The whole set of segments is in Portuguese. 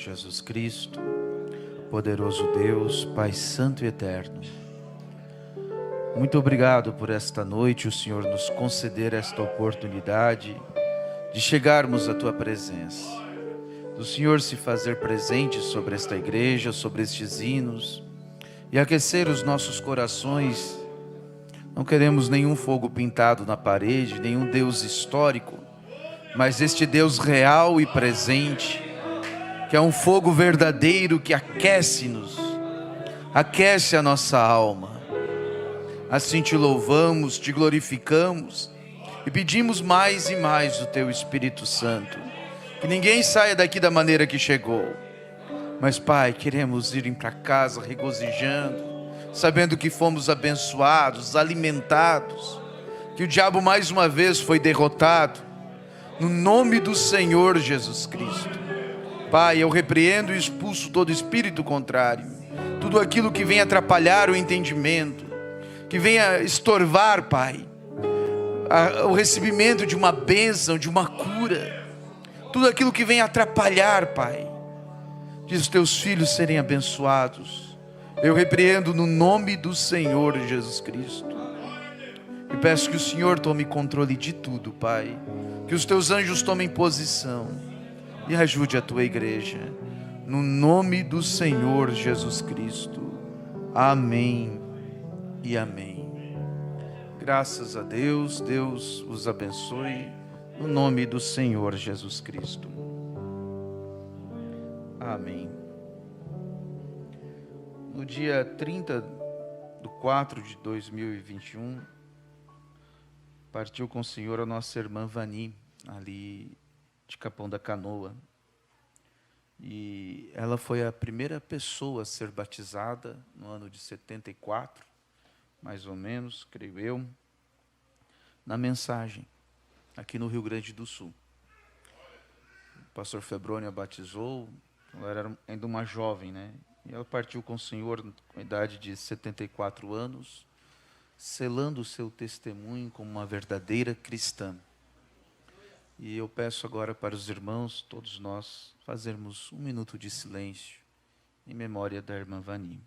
Jesus Cristo, poderoso Deus, Pai Santo e Eterno. Muito obrigado por esta noite, o Senhor nos conceder esta oportunidade de chegarmos à Tua presença, do Senhor se fazer presente sobre esta igreja, sobre estes hinos e aquecer os nossos corações. Não queremos nenhum fogo pintado na parede, nenhum Deus histórico, mas este Deus real e presente, que é um fogo verdadeiro que aquece-nos, aquece a nossa alma. Assim te louvamos, te glorificamos e pedimos mais e mais do Teu Espírito Santo. Que ninguém saia daqui da maneira que chegou. Mas, Pai, queremos ir para casa regozijando, sabendo que fomos abençoados, alimentados, que o diabo mais uma vez foi derrotado, no nome do Senhor Jesus Cristo. Pai, eu repreendo e expulso todo espírito contrário, tudo aquilo que vem atrapalhar o entendimento, que venha estorvar, Pai, o recebimento de uma bênção, de uma cura, tudo aquilo que vem atrapalhar, Pai, de os Teus filhos serem abençoados, eu repreendo no nome do Senhor Jesus Cristo, e peço que o Senhor tome controle de tudo, Pai, que os Teus anjos tomem posição, e ajude a Tua igreja, no nome do Senhor Jesus Cristo, amém e amém. Graças a Deus, Deus os abençoe, no nome do Senhor Jesus Cristo, amém. No dia 30/4/2021, partiu com o Senhor a nossa irmã Vani, ali de Capão da Canoa, e ela foi a primeira pessoa a ser batizada no ano de 74, mais ou menos, creio eu, na Mensagem, aqui no Rio Grande do Sul. O pastor Febrônio a batizou, ela era ainda uma jovem, né? E ela partiu com o Senhor com a idade de 74 anos, selando o seu testemunho como uma verdadeira cristã. E eu peço agora para os irmãos, todos nós, fazermos um minuto de silêncio em memória da irmã Vani.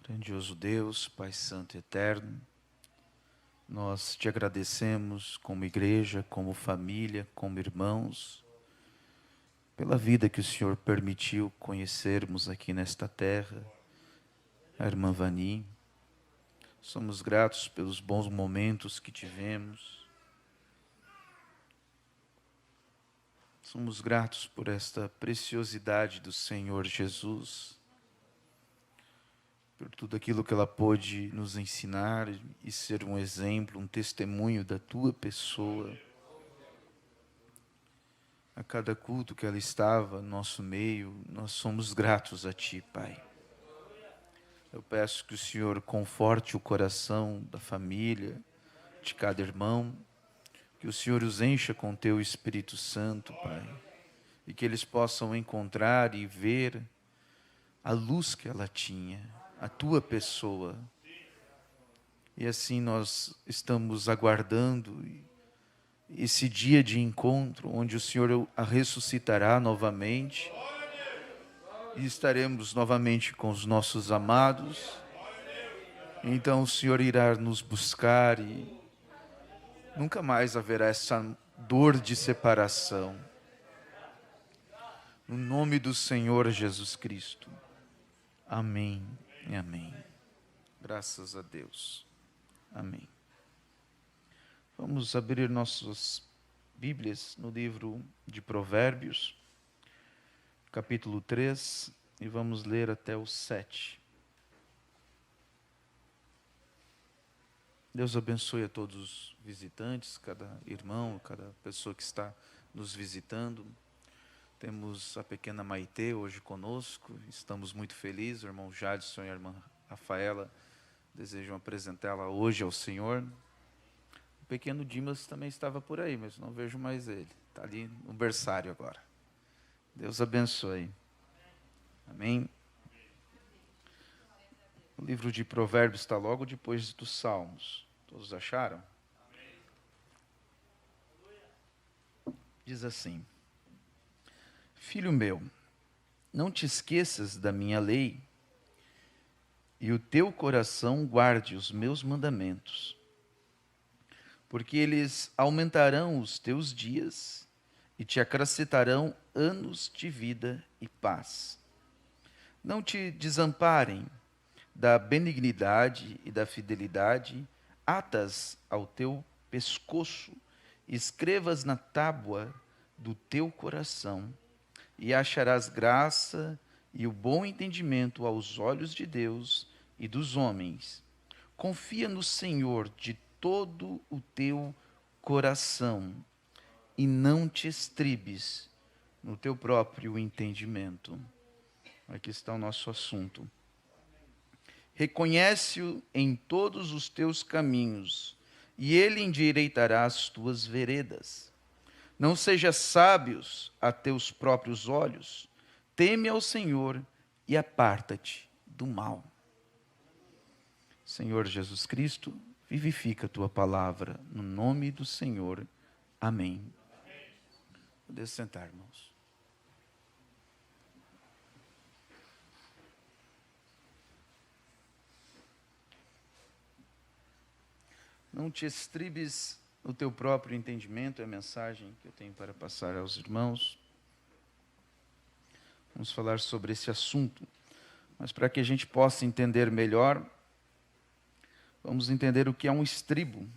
Grandioso Deus, Pai Santo e Eterno, nós te agradecemos como igreja, como família, como irmãos, pela vida que o Senhor permitiu conhecermos aqui nesta terra, a irmã Vani. Somos gratos pelos bons momentos que tivemos. Somos gratos por esta preciosidade do Senhor Jesus, por tudo aquilo que ela pôde nos ensinar e ser um exemplo, um testemunho da Tua pessoa. A cada culto que ela estava no nosso meio, nós somos gratos a Ti, Pai. Eu peço que o Senhor conforte o coração da família, de cada irmão, que o Senhor os encha com Teu Espírito Santo, Pai, e que eles possam encontrar e ver a luz que ela tinha, a Tua pessoa. E assim nós estamos aguardando esse dia de encontro, onde o Senhor a ressuscitará novamente, e estaremos novamente com os nossos amados. Então o Senhor irá nos buscar e nunca mais haverá essa dor de separação. No nome do Senhor Jesus Cristo. Amém e amém. Graças a Deus. Amém. Vamos abrir nossas Bíblias no livro de Provérbios, capítulo 3, e vamos ler até o 7. Deus abençoe a todos os visitantes, cada irmão, cada pessoa que está nos visitando. Temos a pequena Maitê hoje conosco, estamos muito felizes. O irmão Jadson e a irmã Rafaela desejam apresentá-la hoje ao Senhor. O pequeno Dimas também estava por aí, mas não vejo mais ele. Está ali no berçário agora. Deus abençoe. Amém. O livro de Provérbios está logo depois dos Salmos. Todos acharam? Diz assim: Filho meu, não te esqueças da minha lei, e o teu coração guarde os meus mandamentos, porque eles aumentarão os teus dias e te acrescentarão anos de vida e paz. Não te desamparem da benignidade e da fidelidade, atas ao teu pescoço, escrevas na tábua do teu coração, e acharás graça e o bom entendimento aos olhos de Deus e dos homens. Confia no Senhor de todo o teu coração e não te estribes no teu próprio entendimento. Aqui está o nosso assunto. Reconhece-o em todos os teus caminhos, e ele endireitará as tuas veredas. Não sejas sábios a teus próprios olhos, teme ao Senhor e aparta-te do mal. Senhor Jesus Cristo, vivifica a tua palavra, no nome do Senhor. Amém. Podem sentar, irmãos. Não te estribes no teu próprio entendimento, é a mensagem que eu tenho para passar aos irmãos. Vamos falar sobre esse assunto, mas para que a gente possa entender melhor, vamos entender o que é um estribo.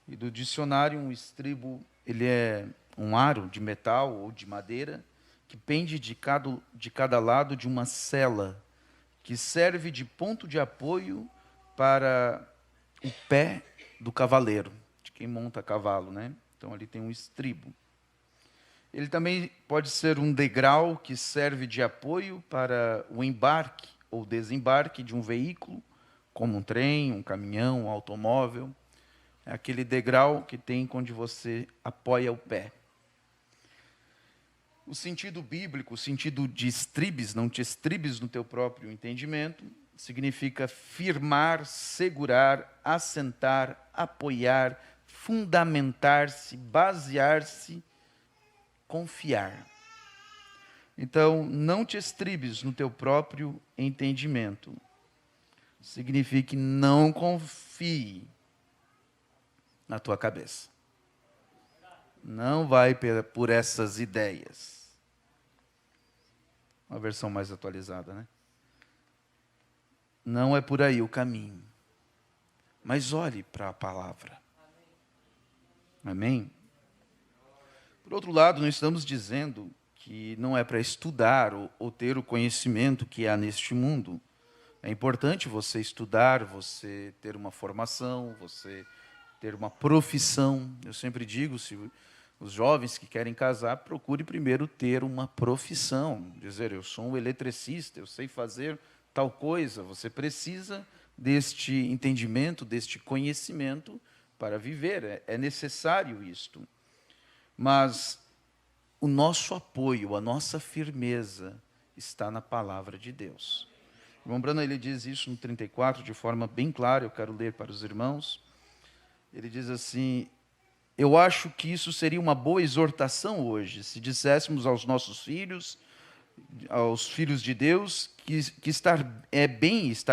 E do dicionário, um estribo, ele é um aro de metal ou de madeira que pende de cada lado de uma sela, que serve de ponto de apoio para o pé do cavaleiro, de quem monta cavalo, né? Então ali tem um estribo. Ele também pode ser um degrau que serve de apoio para o embarque ou desembarque de um veículo, como um trem, um caminhão, um automóvel. É aquele degrau que tem onde você apoia o pé. O sentido bíblico, o sentido de estribes, não te estribes no teu próprio entendimento, significa firmar, segurar, assentar, apoiar, fundamentar-se, basear-se, confiar. Então, não te estribes no teu próprio entendimento. Significa não confie na tua cabeça. Não vai por essas ideias. Uma versão mais atualizada, né? Não é por aí o caminho. Mas olhe para a palavra. Amém? Por outro lado, não estamos dizendo que não é para estudar ou ter o conhecimento que há neste mundo. É importante você estudar, você ter uma formação, você ter uma profissão. Eu sempre digo, se os jovens que querem casar, procure primeiro ter uma profissão. Dizer, eu sou um eletricista, eu sei fazer tal coisa. Você precisa deste entendimento, deste conhecimento para viver. É necessário isto. Mas o nosso apoio, a nossa firmeza está na palavra de Deus. O irmão Branham, ele diz isso no 34 de forma bem clara, eu quero ler para os irmãos. Ele diz assim: eu acho que isso seria uma boa exortação hoje, se disséssemos aos nossos filhos, aos filhos de Deus, que estar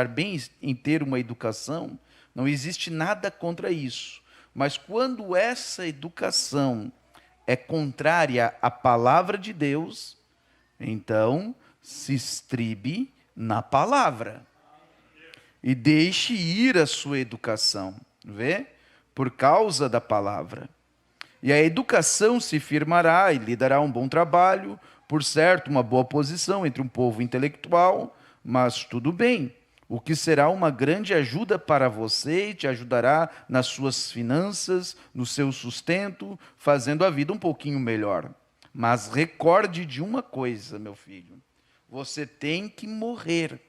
bem em ter uma educação, não existe nada contra isso. Mas quando essa educação é contrária à palavra de Deus, então se estribe Na palavra. E deixe ir a sua educação, vê? Por causa da palavra. E a educação se firmará e lhe dará um bom trabalho, por certo, uma boa posição entre um povo intelectual, mas tudo bem. O que será uma grande ajuda para você e te ajudará nas suas finanças, no seu sustento, fazendo a vida um pouquinho melhor. Mas recorde de uma coisa, meu filho. Você tem que morrer.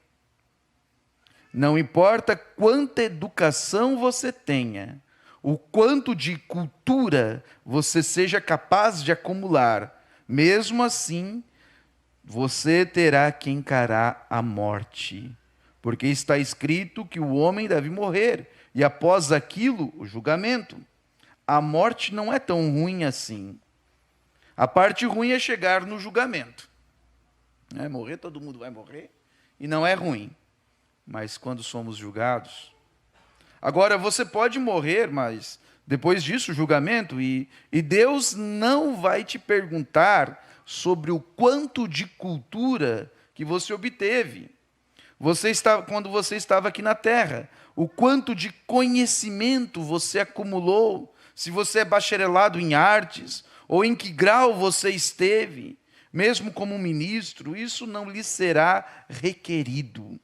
Não importa quanta educação você tenha, o quanto de cultura você seja capaz de acumular, mesmo assim, você terá que encarar a morte. Porque está escrito que o homem deve morrer, e após aquilo, o julgamento. A morte não é tão ruim assim. A parte ruim é chegar no julgamento. Morrer, todo mundo vai morrer, e não é ruim. Mas quando somos julgados... Agora, você pode morrer, mas depois disso, o julgamento, e Deus não vai te perguntar sobre o quanto de cultura que você obteve. Quando você estava aqui na terra, o quanto de conhecimento você acumulou, se você é bacharelado em artes, ou em que grau você esteve, mesmo como ministro, isso não lhe será requerido.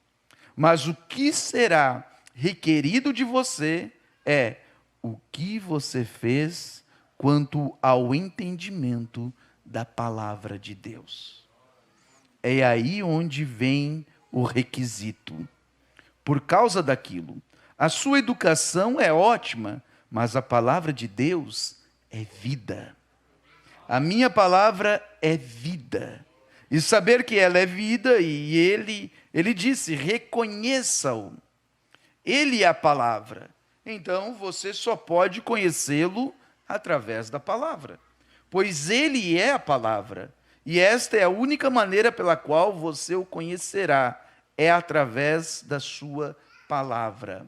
Mas o que será requerido de você é o que você fez quanto ao entendimento da palavra de Deus. É aí onde vem o requisito. Por causa daquilo, a sua educação é ótima, mas a palavra de Deus é vida. A minha palavra é vida. E saber que ela é vida, e ele disse, reconheça-o. Ele é a palavra. Então, você só pode conhecê-lo através da palavra. Pois ele é a palavra. E esta é a única maneira pela qual você o conhecerá. É através da sua palavra.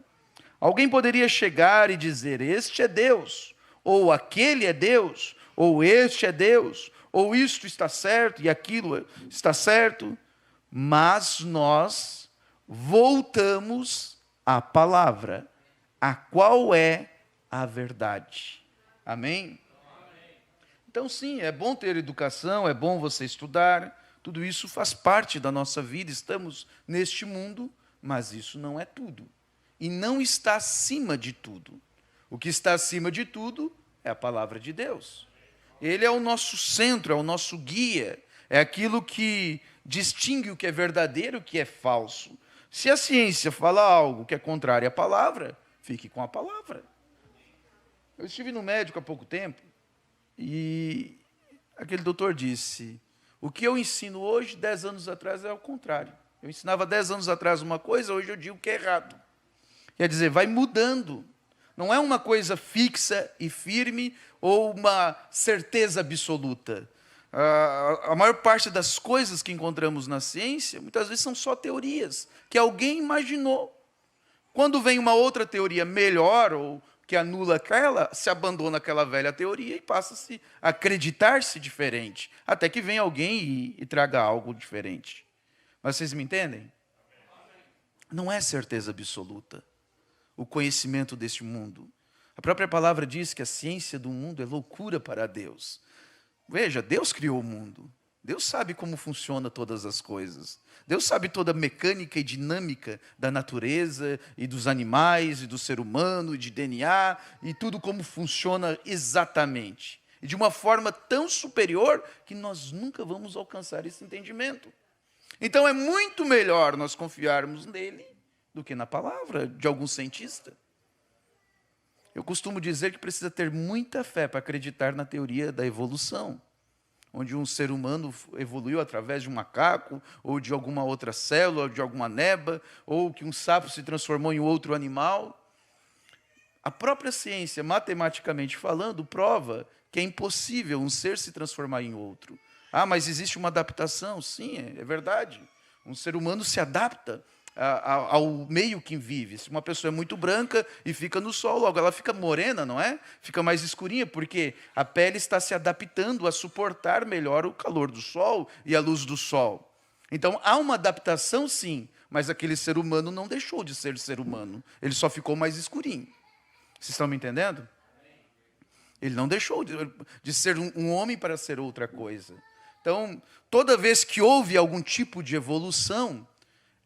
Alguém poderia chegar e dizer, este é Deus, ou aquele é Deus, ou este é Deus, ou isto está certo e aquilo está certo. Mas nós voltamos à palavra, a qual é a verdade. Amém? Então, sim, é bom ter educação, é bom você estudar, tudo isso faz parte da nossa vida, estamos neste mundo, mas isso não é tudo. E não está acima de tudo. O que está acima de tudo é a palavra de Deus. Ele é o nosso centro, é o nosso guia, é aquilo que distingue o que é verdadeiro e o que é falso. Se a ciência fala algo que é contrário à palavra, fique com a palavra. Eu estive no médico há pouco tempo, e aquele doutor disse, o que eu ensino hoje, 10 anos atrás, é o contrário. Eu ensinava 10 anos atrás uma coisa, hoje eu digo que é errado. Quer dizer, vai mudando. Não é uma coisa fixa e firme ou uma certeza absoluta. A maior parte das coisas que encontramos na ciência, muitas vezes são só teorias, que alguém imaginou. Quando vem uma outra teoria melhor, ou que anula aquela, se abandona aquela velha teoria e passa-se a acreditar-se diferente, até que vem alguém e traga algo diferente. Mas vocês me entendem? Não é certeza absoluta o conhecimento deste mundo. A própria palavra diz que a ciência do mundo é loucura para Deus. Veja, Deus criou o mundo. Deus sabe como funciona todas as coisas. Deus sabe toda a mecânica e dinâmica da natureza e dos animais e do ser humano e de DNA e tudo como funciona exatamente. E de uma forma tão superior que nós nunca vamos alcançar esse entendimento. Então é muito melhor nós confiarmos nele do que na palavra de algum cientista. Eu costumo dizer que precisa ter muita fé para acreditar na teoria da evolução, onde um ser humano evoluiu através de um macaco, ou de alguma outra célula, ou de alguma neba, ou que um sapo se transformou em outro animal. A própria ciência, matematicamente falando, prova que é impossível um ser se transformar em outro. Ah, mas existe uma adaptação? Sim, é verdade. Um ser humano se adapta ao meio que vive. Se uma pessoa é muito branca e fica no sol, logo ela fica morena, não é? Fica mais escurinha, porque a pele está se adaptando a suportar melhor o calor do sol e a luz do sol. Então, há uma adaptação, sim, mas aquele ser humano não deixou de ser humano. Ele só ficou mais escurinho. Vocês estão me entendendo? Ele não deixou de ser um homem para ser outra coisa. Então, toda vez que houve algum tipo de evolução,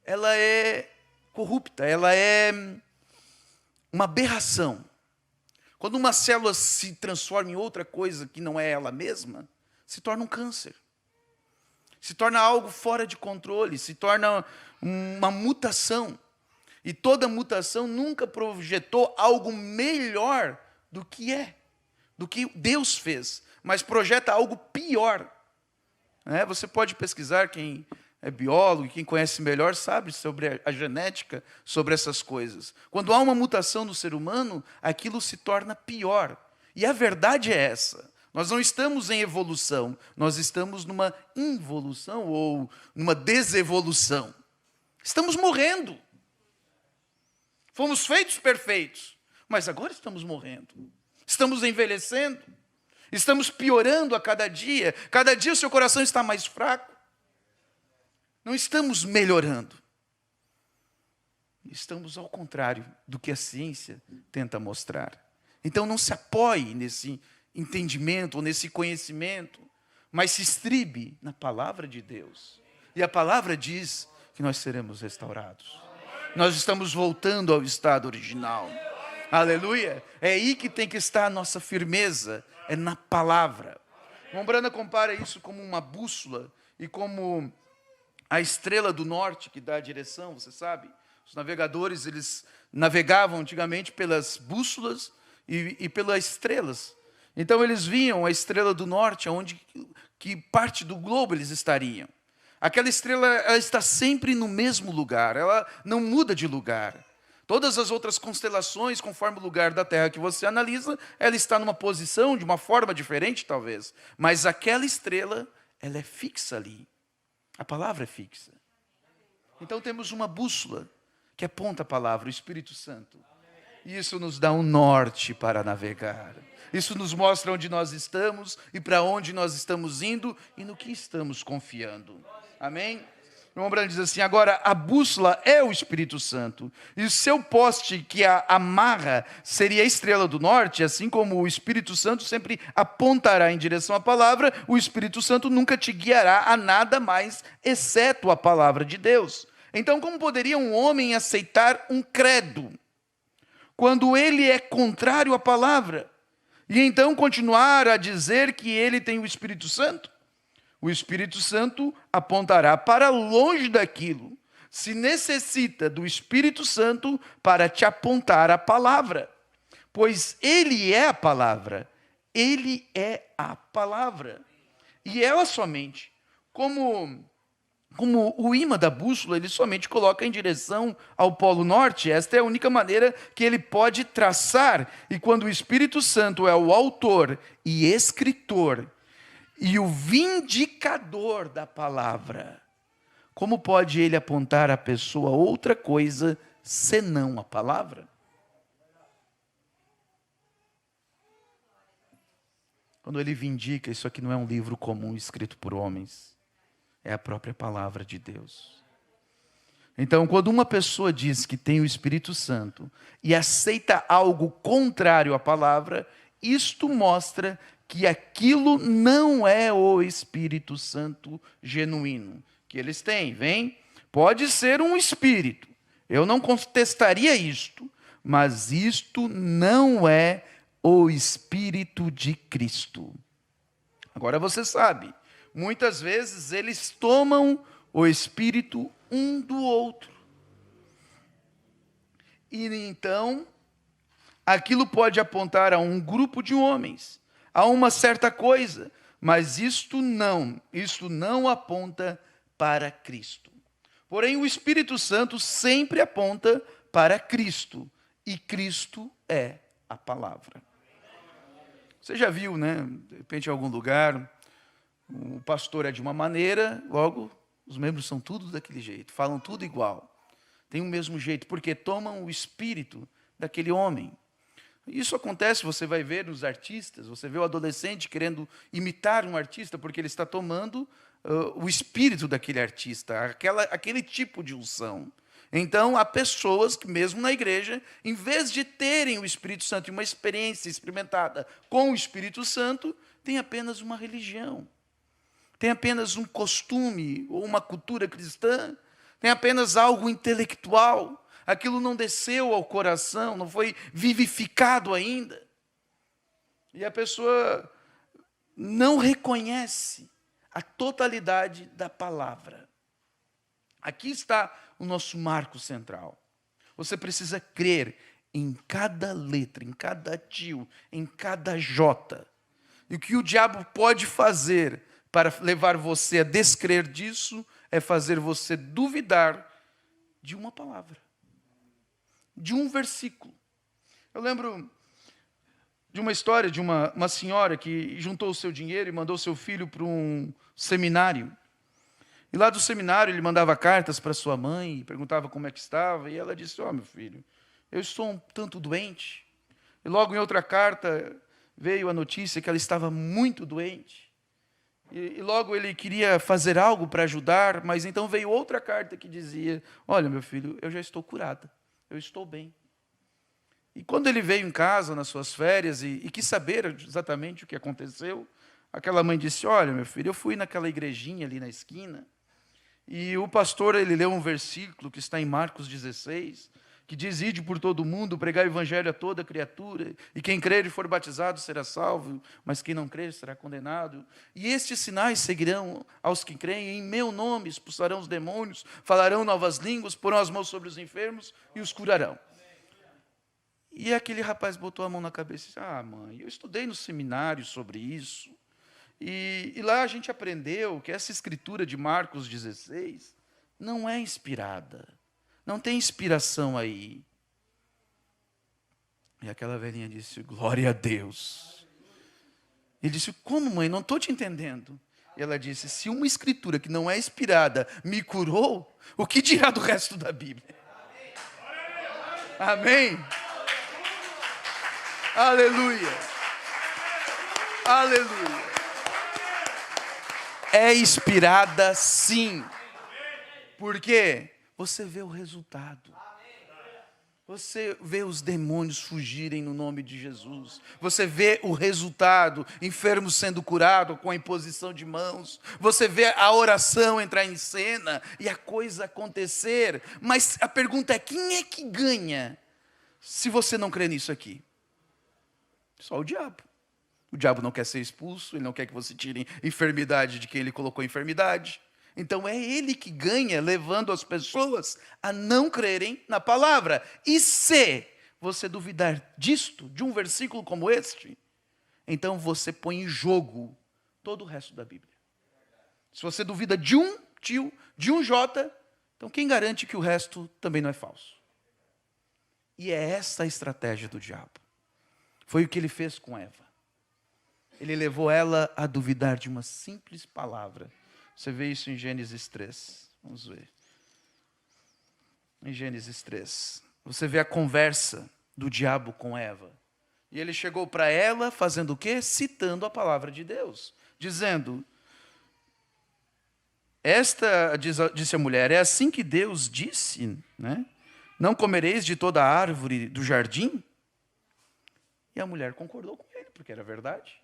ela é corrupta, ela é uma aberração. Quando uma célula se transforma em outra coisa que não é ela mesma, se torna um câncer. Se torna algo fora de controle, se torna uma mutação. E toda mutação nunca projetou algo melhor do que é, do que Deus fez, mas projeta algo pior. Você pode pesquisar, quem é biólogo, quem conhece melhor, sabe sobre a genética, sobre essas coisas. Quando há uma mutação no ser humano, aquilo se torna pior. E a verdade é essa. Nós não estamos em evolução, nós estamos numa involução ou numa desevolução. Estamos morrendo. Fomos feitos perfeitos, mas agora estamos morrendo. Estamos envelhecendo. Estamos piorando a cada dia. Cada dia o seu coração está mais fraco. Não estamos melhorando. Estamos ao contrário do que a ciência tenta mostrar. Então não se apoie nesse entendimento, ou nesse conhecimento, mas se estribe na palavra de Deus. E a palavra diz que nós seremos restaurados. Nós estamos voltando ao estado original. Aleluia! É aí que tem que estar a nossa firmeza, é na palavra. O irmão Brana compara isso como uma bússola e como a estrela do norte que dá a direção, você sabe? Os navegadores, eles navegavam antigamente pelas bússolas e pelas estrelas. Então eles viam a estrela do norte, onde que parte do globo eles estariam. Aquela estrela, ela está sempre no mesmo lugar, ela não muda de lugar. Todas as outras constelações, conforme o lugar da Terra que você analisa, ela está numa posição, de uma forma diferente talvez. Mas aquela estrela, ela é fixa ali. A palavra é fixa. Então temos uma bússola que aponta a palavra, o Espírito Santo. E isso nos dá um norte para navegar. Isso nos mostra onde nós estamos e para onde nós estamos indo e no que estamos confiando. Amém? O irmão Brana diz assim, agora a bússola é o Espírito Santo. E o seu poste que a amarra seria a estrela do norte, assim como o Espírito Santo sempre apontará em direção à palavra, o Espírito Santo nunca te guiará a nada mais, exceto a palavra de Deus. Então, como poderia um homem aceitar um credo, quando ele é contrário à palavra? E então continuar a dizer que ele tem o Espírito Santo? O Espírito Santo apontará para longe daquilo. Se necessita do Espírito Santo para te apontar a palavra. Pois ele é a palavra. Ele é a palavra. E ela somente, como o imã da bússola, ele somente coloca em direção ao Polo Norte. Esta é a única maneira que ele pode traçar. E quando o Espírito Santo é o autor e escritor e o vindicador da palavra, como pode ele apontar à pessoa outra coisa senão a palavra? Quando ele vindica, isso aqui não é um livro comum escrito por homens, é a própria palavra de Deus. Então, quando uma pessoa diz que tem o Espírito Santo e aceita algo contrário à palavra, isto mostra que aquilo não é o Espírito Santo genuíno que eles têm, vem? Pode ser um espírito, eu não contestaria isto, mas isto não é o Espírito de Cristo. Agora você sabe, muitas vezes eles tomam o Espírito um do outro. E então, aquilo pode apontar a um grupo de homens, a uma certa coisa, mas isto não aponta para Cristo. Porém, o Espírito Santo sempre aponta para Cristo, e Cristo é a palavra. Você já viu, né? De repente em algum lugar, o pastor é de uma maneira, logo os membros são tudo daquele jeito, falam tudo igual. Tem o mesmo jeito, porque tomam o espírito daquele homem. Isso acontece, você vai ver nos artistas, você vê o adolescente querendo imitar um artista, porque ele está tomando o espírito daquele artista, aquele tipo de unção. Então, há pessoas que, mesmo na igreja, em vez de terem o Espírito Santo e uma experiência experimentada com o Espírito Santo, tem apenas uma religião, tem apenas um costume ou uma cultura cristã, tem apenas algo intelectual. Aquilo não desceu ao coração, não foi vivificado ainda. E a pessoa não reconhece a totalidade da palavra. Aqui está o nosso marco central. Você precisa crer em cada letra, em cada tio, em cada jota. E o que o diabo pode fazer para levar você a descrer disso é fazer você duvidar de uma palavra, de um versículo. Eu lembro de uma história de uma senhora que juntou o seu dinheiro e mandou seu filho para um seminário. E lá do seminário ele mandava cartas para sua mãe, perguntava como é que estava, e ela disse: meu filho, eu estou um tanto doente. E logo em outra carta veio a notícia que ela estava muito doente. E logo ele queria fazer algo para ajudar, mas então veio outra carta que dizia: olha, meu filho, eu já estou curada, eu estou bem. E quando ele veio em casa nas suas férias e quis saber exatamente o que aconteceu, aquela mãe disse: olha, meu filho, eu fui naquela igrejinha ali na esquina, e o pastor, ele leu um versículo que está em Marcos 16, que diz: ide por todo mundo, pregar o evangelho a toda criatura, e quem crer e for batizado será salvo, mas quem não crer será condenado. E estes sinais seguirão aos que creem, em meu nome expulsarão os demônios, falarão novas línguas, porão as mãos sobre os enfermos e os curarão. E aquele rapaz botou a mão na cabeça e disse: mãe, eu estudei no seminário sobre isso, e lá a gente aprendeu que essa escritura de Marcos 16 não é inspirada, não tem inspiração aí. E aquela velhinha disse: glória a Deus. Ele disse: como, mãe? Não estou te entendendo. E ela disse: se uma escritura que não é inspirada me curou, o que dirá do resto da Bíblia? Amém? Aleluia. Aleluia. É inspirada sim. Por quê? Você vê o resultado. Você vê os demônios fugirem no nome de Jesus. Você vê o resultado, enfermos sendo curados com a imposição de mãos. Você vê a oração entrar em cena e a coisa acontecer. Mas a pergunta é: quem é que ganha se você não crê nisso aqui? Só o diabo. O diabo não quer ser expulso, ele não quer que você tire enfermidade de quem ele colocou enfermidade. Então é ele que ganha, levando as pessoas a não crerem na palavra. E se você duvidar disto, de um versículo como este, então você põe em jogo todo o resto da Bíblia. Se você duvida de um tio, de um jota, então quem garante que o resto também não é falso? E é essa a estratégia do diabo. Foi o que ele fez com Eva. Ele levou ela a duvidar de uma simples palavra. Você vê isso em Gênesis 3. Vamos ver. Em Gênesis 3. Você vê a conversa do diabo com Eva. E ele chegou para ela fazendo o quê? Citando a palavra de Deus. Dizendo: disse a mulher, é assim que Deus disse, né? Não comereis de toda a árvore do jardim? E a mulher concordou com ele, porque era verdade.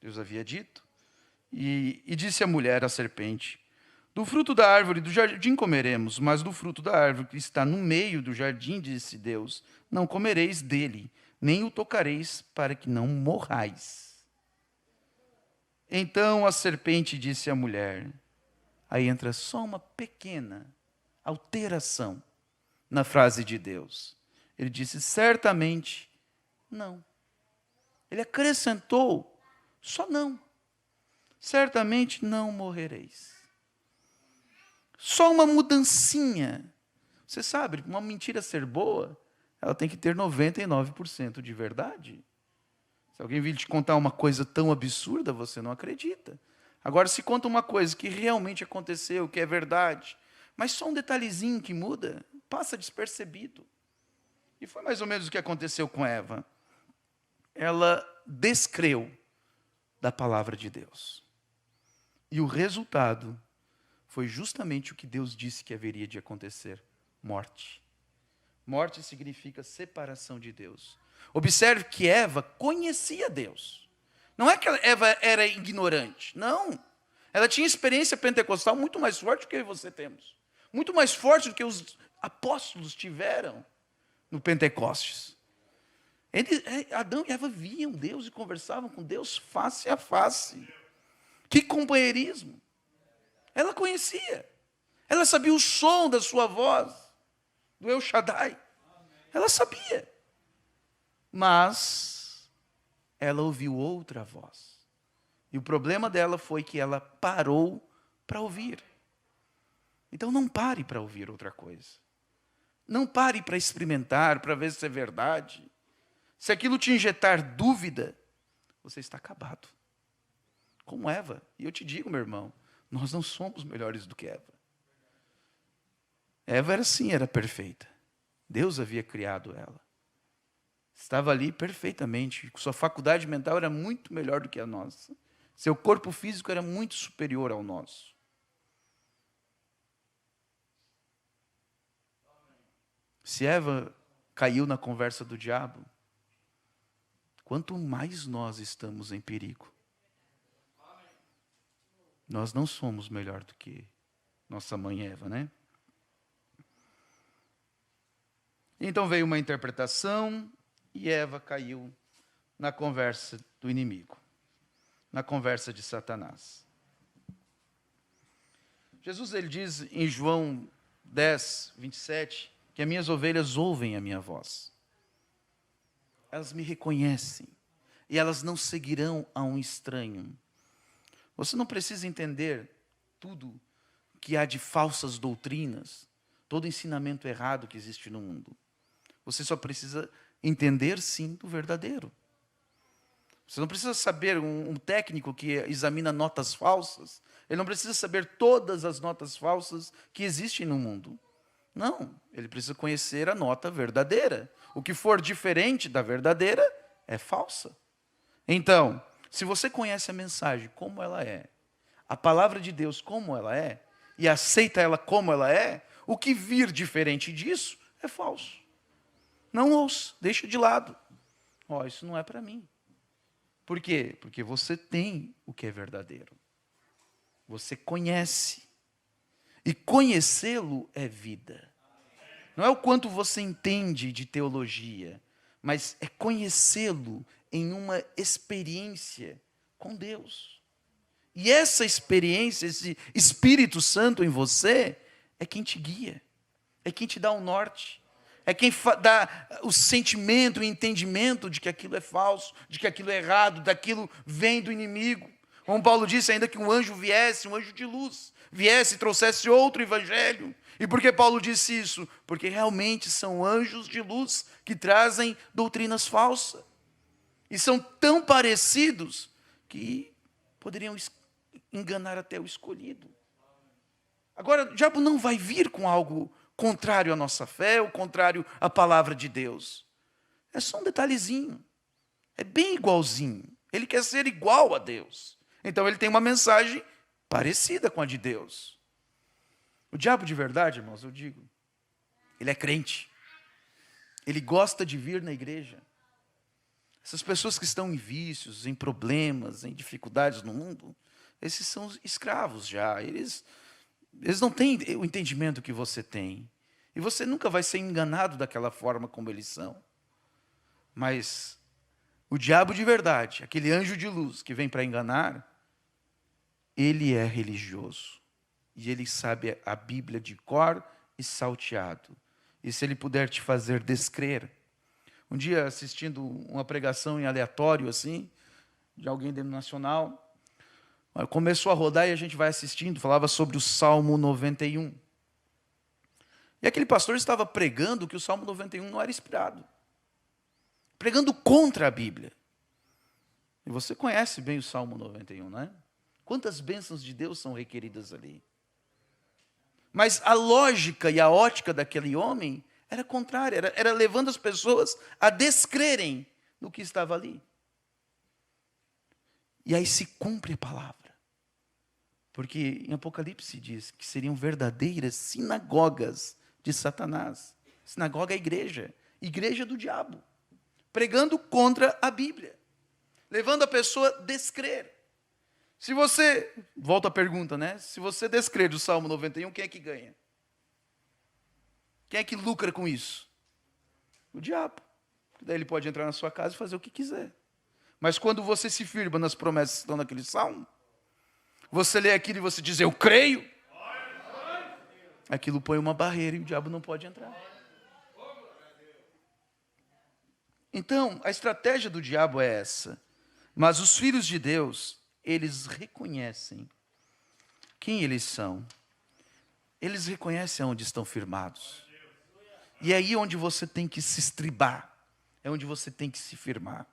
Deus havia dito. E disse a mulher à serpente: do fruto da árvore do jardim comeremos, mas do fruto da árvore que está no meio do jardim, disse Deus, não comereis dele, nem o tocareis, para que não morrais. Então a serpente disse à mulher, aí entra só uma pequena alteração na frase de Deus. Ele disse: certamente não. Ele acrescentou só não. Certamente não morrereis. Só uma mudancinha. Você sabe, uma mentira ser boa, ela tem que ter 99% de verdade. Se alguém vir te contar uma coisa tão absurda, você não acredita. Agora, se conta uma coisa que realmente aconteceu, que é verdade, mas só um detalhezinho que muda, passa despercebido. E foi mais ou menos o que aconteceu com Eva. Ela descreu da palavra de Deus. E o resultado foi justamente o que Deus disse que haveria de acontecer: morte. Morte significa separação de Deus. Observe que Eva conhecia Deus. Não é que Eva era ignorante, não. Ela tinha experiência pentecostal muito mais forte do que eu e você temos. Muito mais forte do que os apóstolos tiveram no Pentecostes. Adão e Eva viam Deus e conversavam com Deus face a face. Que companheirismo. Ela conhecia. Ela sabia o som da sua voz, do El Shaddai. Ela sabia. Mas ela ouviu outra voz. E o problema dela foi que ela parou para ouvir. Então não pare para ouvir outra coisa. Não pare para experimentar, para ver se é verdade. Se aquilo te injetar dúvida, você está acabado. Como Eva. E eu te digo, meu irmão, nós não somos melhores do que Eva. Eva era assim, era perfeita. Deus havia criado ela. Estava ali perfeitamente. Sua faculdade mental era muito melhor do que a nossa. Seu corpo físico era muito superior ao nosso. Se Eva caiu na conversa do diabo, quanto mais nós estamos em perigo. Nós não somos melhor do que nossa mãe Eva, né? Então veio uma interpretação e Eva caiu na conversa do inimigo, na conversa de Satanás. Jesus, ele diz em João 10, 27, que as minhas ovelhas ouvem a minha voz. Elas me reconhecem e elas não seguirão a um estranho. Você não precisa entender tudo que há de falsas doutrinas, todo ensinamento errado que existe no mundo. Você só precisa entender, sim, do verdadeiro. Você não precisa saber um técnico que examina notas falsas. Ele não precisa saber todas as notas falsas que existem no mundo. Não, ele precisa conhecer a nota verdadeira. O que for diferente da verdadeira é falsa. Então, se você conhece a mensagem como ela é, a palavra de Deus como ela é, e aceita ela como ela é, o que vir diferente disso é falso. Não ouça, deixa de lado. Isso não é para mim. Por quê? Porque você tem o que é verdadeiro. Você conhece. E conhecê-lo é vida. Não é o quanto você entende de teologia, mas é conhecê-lo em uma experiência com Deus. E essa experiência, esse Espírito Santo em você, é quem te guia, é quem te dá o norte, é quem dá o sentimento, o entendimento de que aquilo é falso, de que aquilo é errado, daquilo vem do inimigo. Como Paulo disse, ainda que um anjo viesse, um anjo de luz, viesse e trouxesse outro evangelho. E por que Paulo disse isso? Porque realmente são anjos de luz que trazem doutrinas falsas. E são tão parecidos que poderiam enganar até o escolhido. Agora, o diabo não vai vir com algo contrário à nossa fé, ou contrário à palavra de Deus. É só um detalhezinho. É bem igualzinho. Ele quer ser igual a Deus. Então ele tem uma mensagem parecida com a de Deus. O diabo de verdade, irmãos, eu digo, ele é crente. Ele gosta de vir na igreja. Essas pessoas que estão em vícios, em problemas, em dificuldades no mundo, esses são escravos já. Eles não têm o entendimento que você tem. E você nunca vai ser enganado daquela forma como eles são. Mas o diabo de verdade, aquele anjo de luz que vem para enganar, ele é religioso. E ele sabe a Bíblia de cor e salteado. E se ele puder te fazer descrer. Um dia, assistindo uma pregação em aleatório, assim, de alguém denominacional, começou a rodar e a gente vai assistindo, falava sobre o Salmo 91. E aquele pastor estava pregando que o Salmo 91 não era inspirado. Pregando contra a Bíblia. E você conhece bem o Salmo 91, não é? Quantas bênçãos de Deus são requeridas ali? Mas a lógica e a ótica daquele homem era contrária, era levando as pessoas a descrerem no que estava ali. E aí se cumpre a palavra. Porque em Apocalipse diz que seriam verdadeiras sinagogas de Satanás. Sinagoga é igreja, igreja do diabo, pregando contra a Bíblia, levando a pessoa a descrer. Se você, volta à pergunta, né? Se você descrer do Salmo 91, quem é que ganha? Quem é que lucra com isso? O diabo. Daí ele pode entrar na sua casa e fazer o que quiser. Mas quando você se firma nas promessas que estão naquele salmo, você lê aquilo e você diz, eu creio. Aquilo põe uma barreira e o diabo não pode entrar. Então, a estratégia do diabo é essa. Mas os filhos de Deus, eles reconhecem quem eles são. Eles reconhecem onde estão firmados. E é aí onde você tem que se estribar. É onde você tem que se firmar.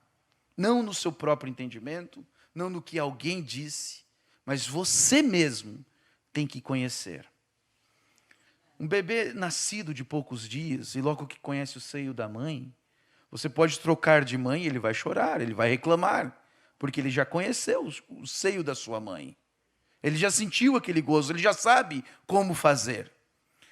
Não no seu próprio entendimento, não no que alguém disse, mas você mesmo tem que conhecer. Um bebê nascido de poucos dias, e logo que conhece o seio da mãe, você pode trocar de mãe e ele vai chorar, ele vai reclamar, porque ele já conheceu o seio da sua mãe. Ele já sentiu aquele gozo, ele já sabe como fazer.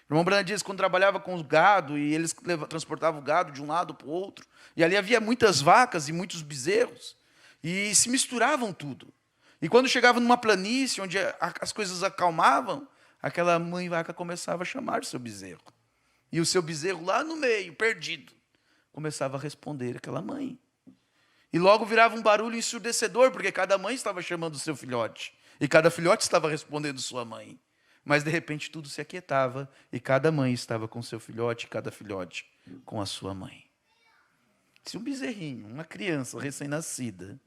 O irmão Branham diz que quando trabalhava com o gado, e eles transportavam o gado de um lado para o outro, e ali havia muitas vacas e muitos bezerros, e se misturavam tudo. E quando chegava numa planície, onde as coisas acalmavam, aquela mãe vaca começava a chamar o seu bezerro. E o seu bezerro lá no meio, perdido, começava a responder aquela mãe. E logo virava um barulho ensurdecedor, porque cada mãe estava chamando o seu filhote, e cada filhote estava respondendo sua mãe. Mas de repente tudo se aquietava, e cada mãe estava com seu filhote, e cada filhote com a sua mãe. Se um bezerrinho, uma criança recém-nascida,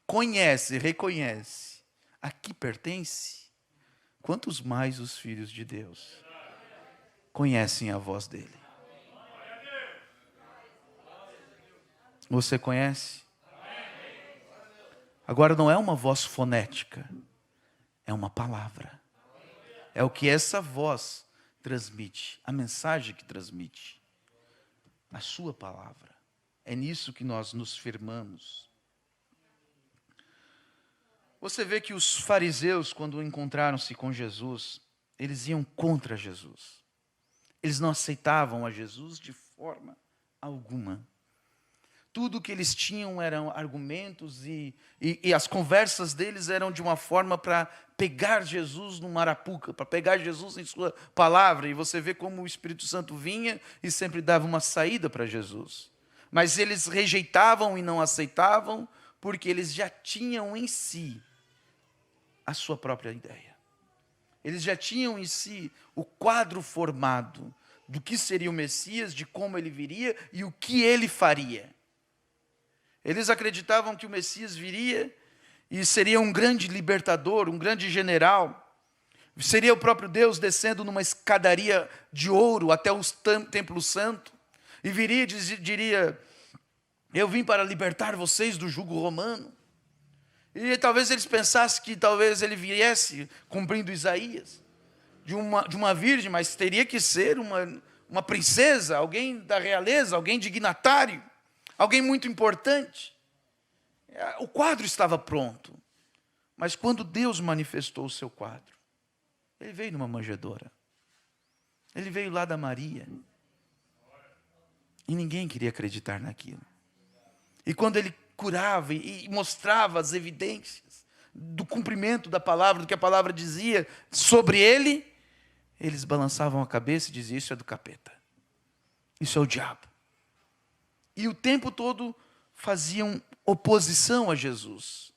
conhece, reconhece a que pertence, quantos mais os filhos de Deus conhecem a voz dele? Você conhece? Agora não é uma voz fonética, é uma palavra. É o que essa voz transmite, a mensagem que transmite, a sua palavra. É nisso que nós nos firmamos. Você vê que os fariseus, quando encontraram-se com Jesus, eles iam contra Jesus. Eles não aceitavam a Jesus de forma alguma. Tudo que eles tinham eram argumentos e as conversas deles eram de uma forma para pegar Jesus no marapuca, para pegar Jesus em sua palavra. E você vê como o Espírito Santo vinha e sempre dava uma saída para Jesus. Mas eles rejeitavam e não aceitavam, porque eles já tinham em si a sua própria ideia. Eles já tinham em si o quadro formado do que seria o Messias, de como ele viria e o que ele faria. Eles acreditavam que o Messias viria e seria um grande libertador, um grande general. Seria o próprio Deus descendo numa escadaria de ouro até o templo santo. E viria e diria, eu vim para libertar vocês do jugo romano. E talvez eles pensassem que talvez ele viesse cumprindo Isaías, de uma virgem, mas teria que ser uma princesa, alguém da realeza, alguém dignatário. Alguém muito importante. O quadro estava pronto. Mas quando Deus manifestou o seu quadro, ele veio numa manjedoura. Ele veio lá da Maria. E ninguém queria acreditar naquilo. E quando ele curava e mostrava as evidências do cumprimento da palavra, do que a palavra dizia sobre ele, eles balançavam a cabeça e diziam, isso é do capeta. Isso é o diabo. E o tempo todo faziam oposição a Jesus,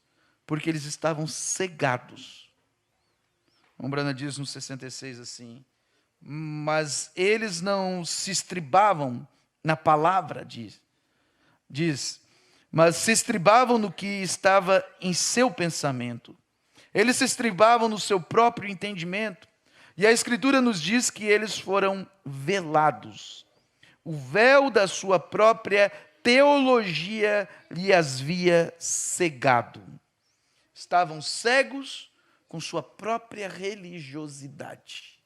porque eles estavam cegados. O Branham diz no 66 assim, mas eles não se estribavam na palavra, diz, mas se estribavam no que estava em seu pensamento. Eles se estribavam no seu próprio entendimento. E a Escritura nos diz que eles foram velados. O véu da sua própria teologia lhe havia cegado. Estavam cegos com sua própria religiosidade.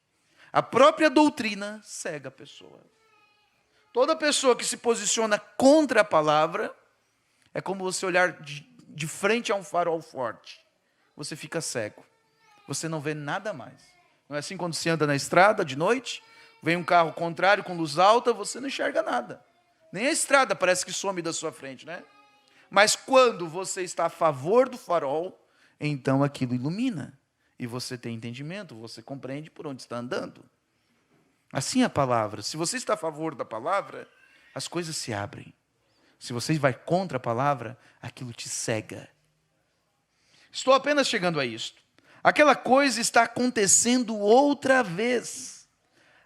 A própria doutrina cega a pessoa. Toda pessoa que se posiciona contra a palavra é como você olhar de frente a um farol forte. Você fica cego. você não vê nada mais. Não é assim quando você anda na estrada de noite, vem um carro contrário com luz alta, você não enxerga nada. Nem a estrada parece que some da sua frente, né? Mas quando você está a favor do farol, então aquilo ilumina. E você tem entendimento, você compreende por onde está andando. Assim é a palavra. Se você está a favor da palavra, as coisas se abrem. Se você vai contra a palavra, aquilo te cega. Estou apenas chegando a isto. Aquela coisa está acontecendo outra vez.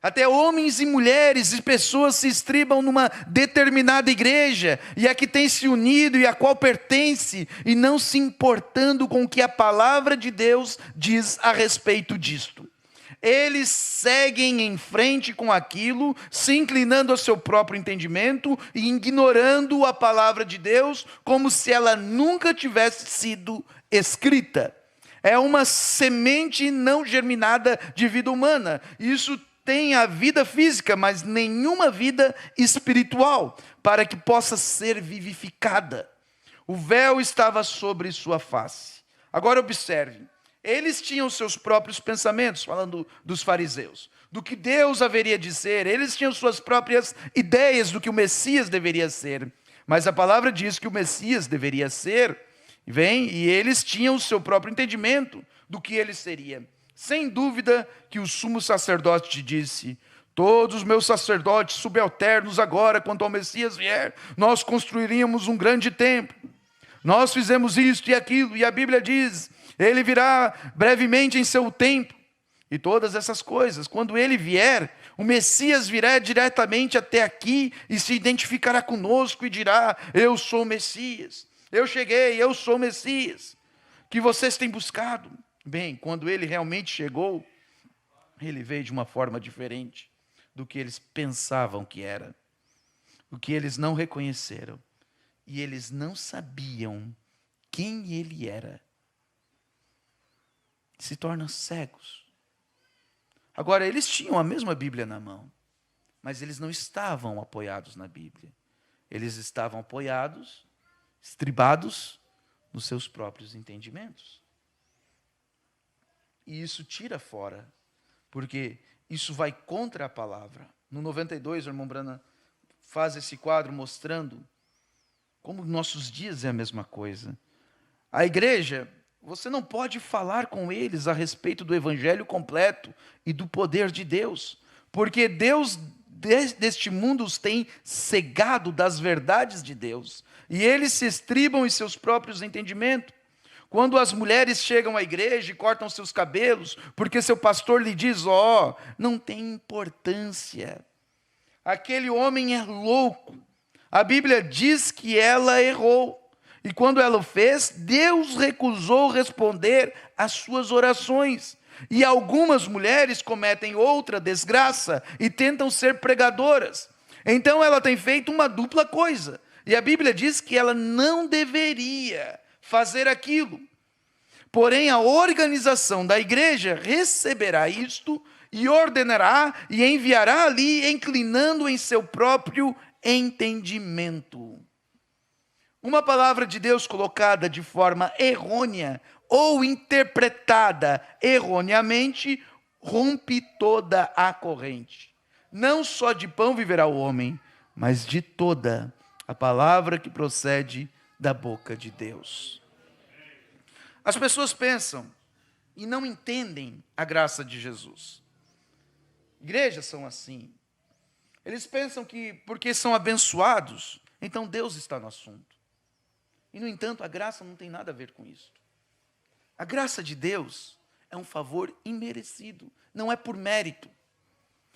Até homens e mulheres e pessoas se estribam numa determinada igreja, e a que tem se unido e a qual pertence, e não se importando com o que a palavra de Deus diz a respeito disto. Eles seguem em frente com aquilo, se inclinando ao seu próprio entendimento e ignorando a palavra de Deus, como se ela nunca tivesse sido escrita. É uma semente não germinada de vida humana. Isso tem a vida física, mas nenhuma vida espiritual, para que possa ser vivificada. O véu estava sobre sua face. Agora observe, eles tinham seus próprios pensamentos, falando dos fariseus, do que Deus haveria de ser, eles tinham suas próprias ideias do que o Messias deveria ser, mas a palavra diz que o Messias deveria ser, e eles tinham o seu próprio entendimento do que ele seria. Sem dúvida que o sumo sacerdote disse: todos os meus sacerdotes subalternos agora, quando o Messias vier, nós construiríamos um grande templo. Nós fizemos isto e aquilo, e a Bíblia diz, ele virá brevemente em seu tempo. E todas essas coisas, quando ele vier, o Messias virá diretamente até aqui e se identificará conosco e dirá: eu sou o Messias, eu cheguei, eu sou o Messias, que vocês têm buscado. Bem, quando ele realmente chegou, ele veio de uma forma diferente do que eles pensavam que era, o que eles não reconheceram, e eles não sabiam quem ele era. Se tornam cegos. Agora, eles tinham a mesma Bíblia na mão, mas eles não estavam apoiados na Bíblia. Eles estavam apoiados, estribados nos seus próprios entendimentos. E isso tira fora, porque isso vai contra a palavra. No 92, o irmão Branham faz esse quadro mostrando como nossos dias é a mesma coisa. A igreja, você não pode falar com eles a respeito do evangelho completo e do poder de Deus, porque Deus deste mundo os tem cegado das verdades de Deus, e eles se estribam em seus próprios entendimentos. Quando as mulheres chegam à igreja e cortam seus cabelos, porque seu pastor lhe diz: não tem importância, aquele homem é louco. A Bíblia diz que ela errou, e quando ela o fez, Deus recusou responder às suas orações. E algumas mulheres cometem outra desgraça e tentam ser pregadoras. Então ela tem feito uma dupla coisa, e a Bíblia diz que ela não deveria fazer aquilo. Porém, a organização da igreja receberá isto e ordenará e enviará ali, inclinando em seu próprio entendimento. Uma palavra de Deus colocada de forma errônea ou interpretada erroneamente rompe toda a corrente. Não só de pão viverá o homem, mas de toda a palavra que procede da boca de Deus. As pessoas pensam e não entendem a graça de Jesus. Igrejas são assim. Eles pensam que porque são abençoados, então Deus está no assunto. E, no entanto, a graça não tem nada a ver com isso. A graça de Deus é um favor imerecido, não é por mérito.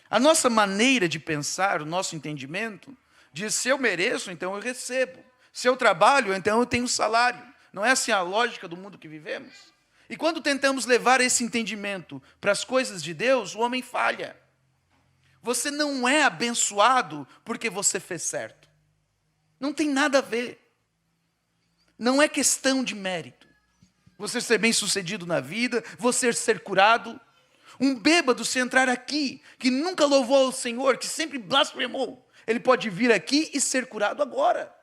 A nossa maneira de pensar, o nosso entendimento, diz: se eu mereço, então eu recebo. Se eu trabalho, então eu tenho salário. Não é assim a lógica do mundo que vivemos? E quando tentamos levar esse entendimento para as coisas de Deus, o homem falha. Você não é abençoado porque você fez certo. Não tem nada a ver. Não é questão de mérito. Você ser bem-sucedido na vida, você ser curado. Um bêbado, se entrar aqui, que nunca louvou ao Senhor, que sempre blasfemou, ele pode vir aqui e ser curado agora.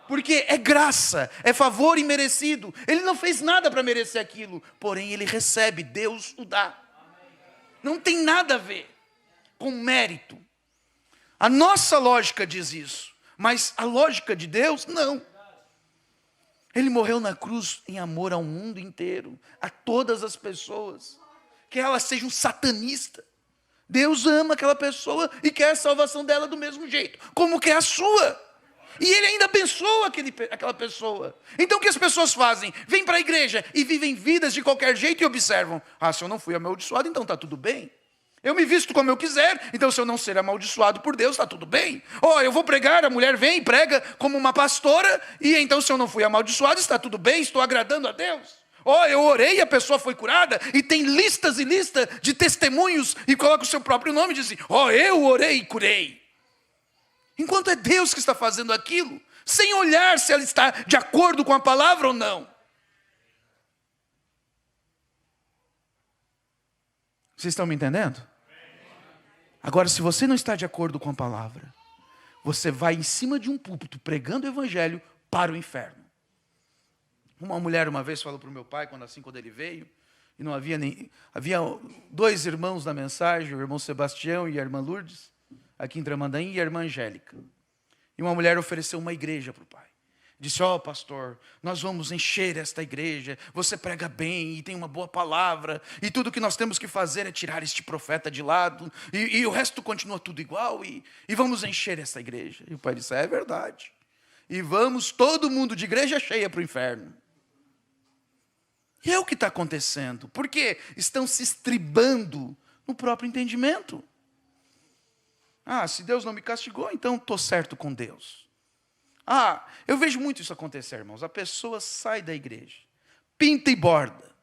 Porque é graça, é favor imerecido. Ele não fez nada para merecer aquilo, porém ele recebe, Deus o dá. Não tem nada a ver com mérito. A nossa lógica diz isso, mas a lógica de Deus, não. Ele morreu na cruz em amor ao mundo inteiro, a todas as pessoas, que elas sejam satanistas. Deus ama aquela pessoa e quer a salvação dela do mesmo jeito, como quer a sua. E Ele ainda abençoa aquela pessoa. Então o que as pessoas fazem? Vêm para a igreja e vivem vidas de qualquer jeito e observam. Se eu não fui amaldiçoado, então está tudo bem. Eu me visto como eu quiser, então se eu não ser amaldiçoado por Deus, está tudo bem. Eu vou pregar, a mulher vem e prega como uma pastora, e então se eu não fui amaldiçoado, está tudo bem, estou agradando a Deus. Eu orei e a pessoa foi curada, e tem listas e listas de testemunhos, e coloca o seu próprio nome e diz assim, eu orei e curei. Enquanto é Deus que está fazendo aquilo, sem olhar se ela está de acordo com a palavra ou não. Vocês estão me entendendo? Agora, se você não está de acordo com a palavra, você vai em cima de um púlpito pregando o evangelho para o inferno. Uma mulher uma vez falou para o meu pai, quando ele veio, e não havia nem... Havia 2 irmãos na mensagem, o irmão Sebastião e a irmã Lourdes, aqui em Tramandaí, e a irmã Angélica. E uma mulher ofereceu uma igreja para o pai. Disse, pastor, nós vamos encher esta igreja, você prega bem e tem uma boa palavra, e tudo que nós temos que fazer é tirar este profeta de lado, e o resto continua tudo igual, e vamos encher esta igreja. E o pai disse, é verdade. E vamos todo mundo de igreja cheia para o inferno. E é o que está acontecendo, porque estão se estribando no próprio entendimento. Se Deus não me castigou, então estou certo com Deus. Eu vejo muito isso acontecer, irmãos. A pessoa sai da igreja, pinta e borda,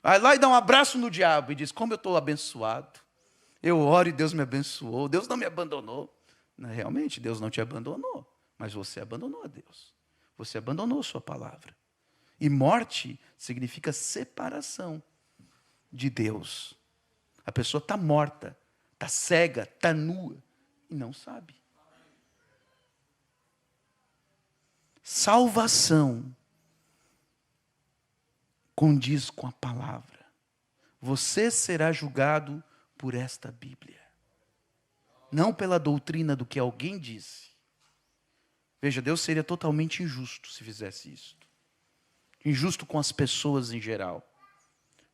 vai lá e dá um abraço no diabo e diz, como eu estou abençoado. Eu oro e Deus me abençoou, Deus não me abandonou. Realmente, Deus não te abandonou, mas você abandonou a Deus. Você abandonou sua palavra. E morte significa separação de Deus. A pessoa está morta, está cega, está nua e não sabe. Salvação condiz com a palavra. Você será julgado por esta Bíblia, não pela doutrina do que alguém disse. Veja, Deus seria totalmente injusto se fizesse isso. Injusto com as pessoas em geral.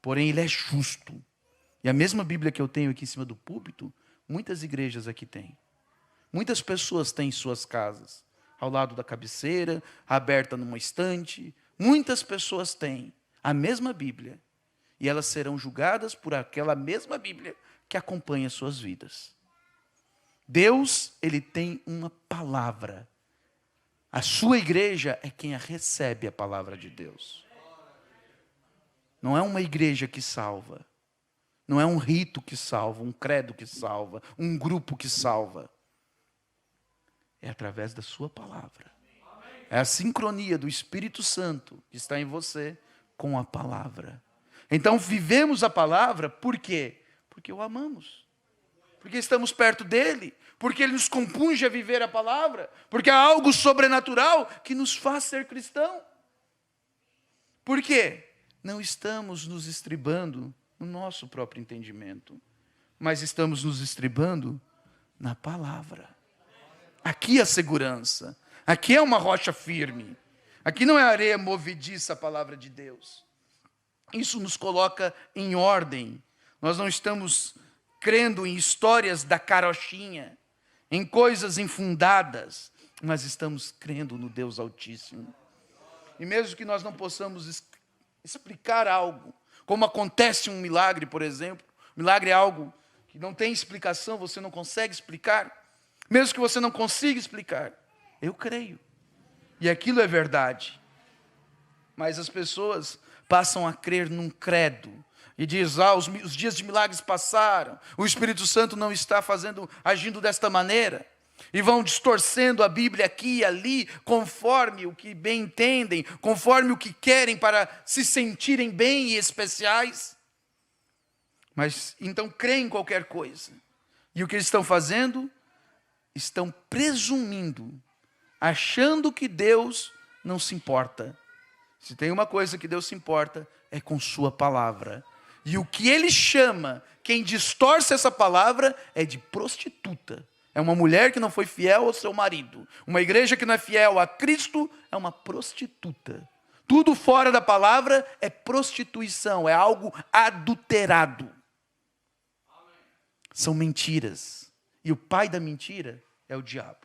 Porém, Ele é justo. E a mesma Bíblia que eu tenho aqui em cima do púlpito, muitas igrejas aqui têm. Muitas pessoas têm em suas casas, ao lado da cabeceira, aberta numa estante. Muitas pessoas têm a mesma Bíblia. E elas serão julgadas por aquela mesma Bíblia que acompanha suas vidas. Deus, Ele tem uma palavra. A sua igreja é quem recebe a palavra de Deus. Não é uma igreja que salva. Não é um rito que salva, um credo que salva, um grupo que salva. É através da sua palavra. É a sincronia do Espírito Santo que está em você com a palavra. Então vivemos a palavra por quê? Porque o amamos. Porque estamos perto dele. Porque ele nos compunge a viver a palavra. Porque há algo sobrenatural que nos faz ser cristão. Por quê? Não estamos nos estribando no nosso próprio entendimento, mas estamos nos estribando na palavra. Aqui a segurança. Aqui é uma rocha firme. Aqui não é areia movediça a palavra de Deus. Isso nos coloca em ordem. Nós não estamos crendo em histórias da carochinha, em coisas infundadas, mas estamos crendo no Deus Altíssimo. E mesmo que nós não possamos explicar algo, como acontece um milagre, por exemplo, milagre é algo que não tem explicação, você não consegue explicar, mesmo que você não consiga explicar, eu creio, e aquilo é verdade. Mas as pessoas passam a crer num credo, e diz, os dias de milagres passaram, o Espírito Santo não está agindo desta maneira, e vão distorcendo a Bíblia aqui e ali, conforme o que bem entendem, conforme o que querem para se sentirem bem e especiais. Mas então creem em qualquer coisa. E o que eles estão fazendo? Estão presumindo achando que Deus não se importa. Se tem uma coisa que Deus se importa, é com sua palavra. E o que ele chama, quem distorce essa palavra, é de prostituta. É uma mulher que não foi fiel ao seu marido. Uma igreja que não é fiel a Cristo é uma prostituta. Tudo fora da palavra é prostituição, é algo adulterado. São mentiras. E o pai da mentira é o diabo.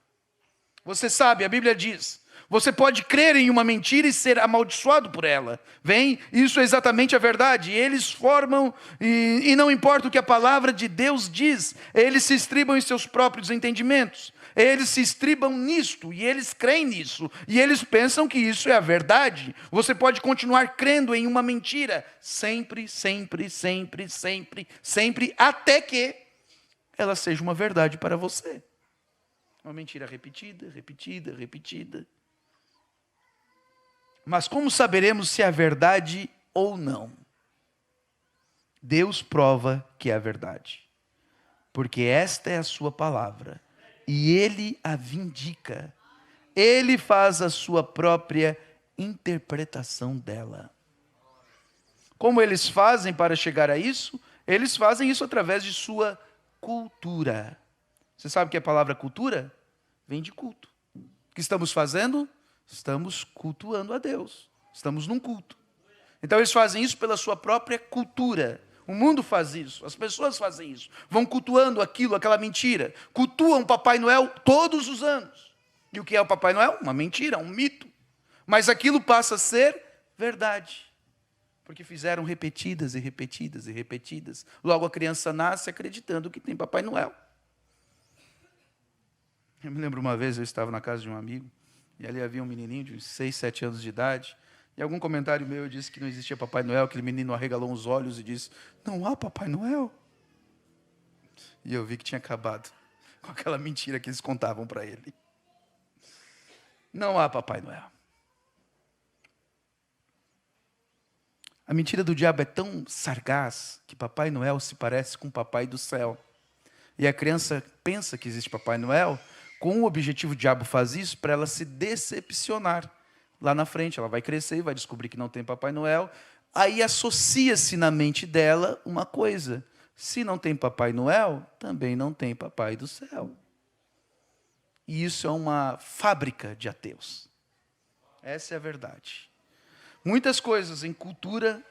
Você sabe, a Bíblia diz, você pode crer em uma mentira e ser amaldiçoado por ela. Vem, isso é exatamente a verdade. Eles formam, e não importa o que a palavra de Deus diz, eles se estribam em seus próprios entendimentos. Eles se estribam nisto, e eles creem nisso, e eles pensam que isso é a verdade. Você pode continuar crendo em uma mentira, sempre, sempre, sempre, sempre, sempre, até que ela seja uma verdade para você. Uma mentira repetida, repetida, repetida. Mas como saberemos se é verdade ou não? Deus prova que é verdade. Porque esta é a sua palavra. E Ele a vindica. Ele faz a sua própria interpretação dela. Como eles fazem para chegar a isso? Eles fazem isso através de sua cultura. Você sabe o que é a palavra cultura? Vem de culto. O que estamos fazendo? Estamos cultuando a Deus. Estamos num culto. Então eles fazem isso pela sua própria cultura. O mundo faz isso, as pessoas fazem isso. Vão cultuando aquilo, aquela mentira. Cultuam o Papai Noel todos os anos. E o que é o Papai Noel? Uma mentira, um mito. Mas aquilo passa a ser verdade. Porque fizeram repetidas e repetidas e repetidas. Logo a criança nasce acreditando que tem Papai Noel. Eu me lembro uma vez, eu estava na casa de um amigo, e ali havia um menininho de uns 6, 7 anos de idade, e algum comentário meu disse que não existia Papai Noel, aquele menino arregalou os olhos e disse, não há Papai Noel? E eu vi que tinha acabado com aquela mentira que eles contavam para ele. Não há Papai Noel. A mentira do diabo é tão sagaz que Papai Noel se parece com o Papai do céu. E a criança pensa que existe Papai Noel, com o objetivo, o diabo faz isso para ela se decepcionar. Lá na frente, ela vai crescer e vai descobrir que não tem Papai Noel. Aí associa-se na mente dela uma coisa. Se não tem Papai Noel, também não tem Papai do céu. E isso é uma fábrica de ateus. Essa é a verdade. Muitas coisas em cultura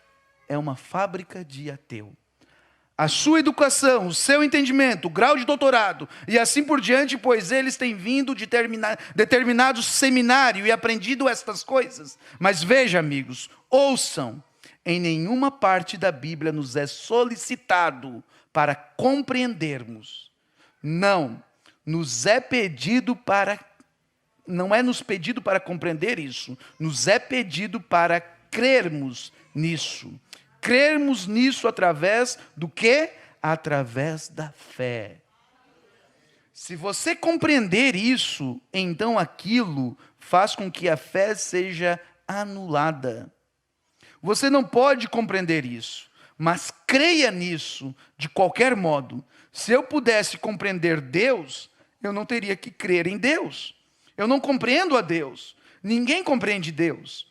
é uma fábrica de ateu. A sua educação, o seu entendimento, o grau de doutorado e assim por diante, pois eles têm vindo de determinado seminário e aprendido estas coisas. Mas veja, amigos, ouçam, em nenhuma parte da Bíblia nos é solicitado para compreendermos. Não é nos pedido para compreender isso, nos é pedido para crermos nisso. Crermos nisso através do quê? Através da fé. Se você compreender isso, então aquilo faz com que a fé seja anulada. Você não pode compreender isso, mas creia nisso de qualquer modo. Se eu pudesse compreender Deus, eu não teria que crer em Deus. Eu não compreendo a Deus. Ninguém compreende Deus.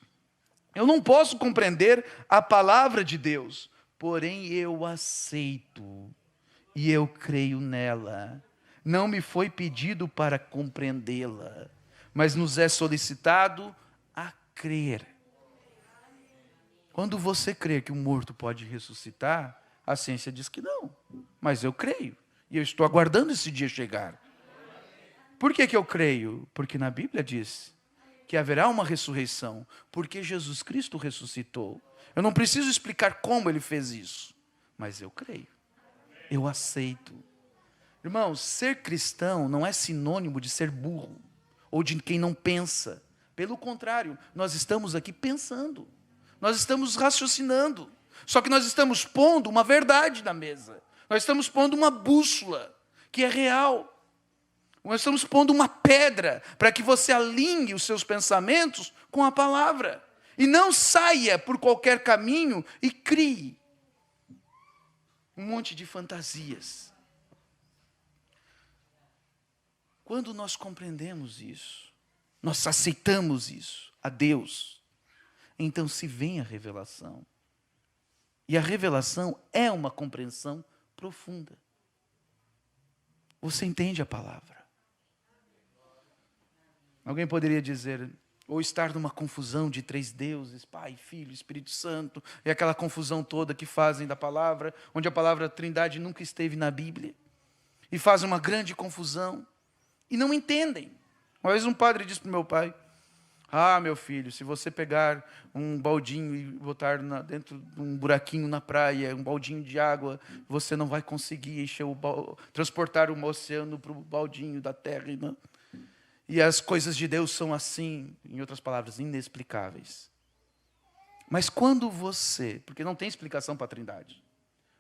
Eu não posso compreender a palavra de Deus, porém eu aceito e eu creio nela. Não me foi pedido para compreendê-la, mas nos é solicitado a crer. Quando você crê que um morto pode ressuscitar, a ciência diz que não, mas eu creio e eu estou aguardando esse dia chegar. Por que eu creio? Porque na Bíblia diz que haverá uma ressurreição, porque Jesus Cristo ressuscitou. Eu não preciso explicar como Ele fez isso, mas eu creio, eu aceito. Irmãos, ser cristão não é sinônimo de ser burro, ou de quem não pensa. Pelo contrário, nós estamos aqui pensando, nós estamos raciocinando, só que nós estamos pondo uma verdade na mesa, nós estamos pondo uma bússola, que é real. Nós estamos pondo uma pedra para que você alinhe os seus pensamentos com a palavra. E não saia por qualquer caminho e crie um monte de fantasias. Quando nós compreendemos isso, nós aceitamos isso, a Deus, então se vem a revelação. E a revelação é uma compreensão profunda. Você entende a palavra. Alguém poderia dizer, ou estar numa confusão de 3 deuses, Pai, Filho, Espírito Santo, e aquela confusão toda que fazem da palavra, onde a palavra Trindade nunca esteve na Bíblia, e fazem uma grande confusão, e não entendem. Uma vez um padre disse para o meu pai, meu filho, se você pegar um baldinho e botar dentro de um buraquinho na praia, um baldinho de água, você não vai conseguir transportar o oceano para o baldinho da terra. E as coisas de Deus são assim, em outras palavras, inexplicáveis. Mas quando você, porque não tem explicação para a Trindade,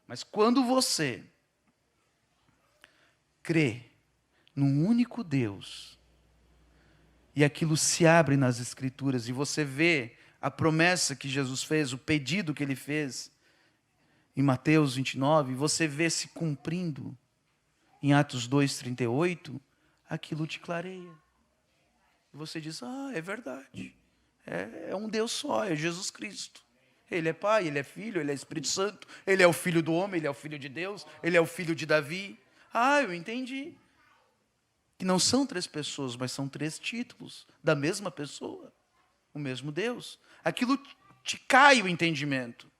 mas quando você crê num único Deus, e aquilo se abre nas Escrituras, e você vê a promessa que Jesus fez, o pedido que Ele fez, em Mateus 29, você vê se cumprindo em Atos 2:38, aquilo te clareia. E você diz, é verdade, é um Deus só, é Jesus Cristo. Ele é Pai, Ele é Filho, Ele é Espírito Santo, Ele é o Filho do homem, Ele é o Filho de Deus, Ele é o Filho de Davi. Eu entendi. Que não são 3 pessoas, mas são 3 títulos da mesma pessoa, o mesmo Deus. Aquilo te cai o entendimento.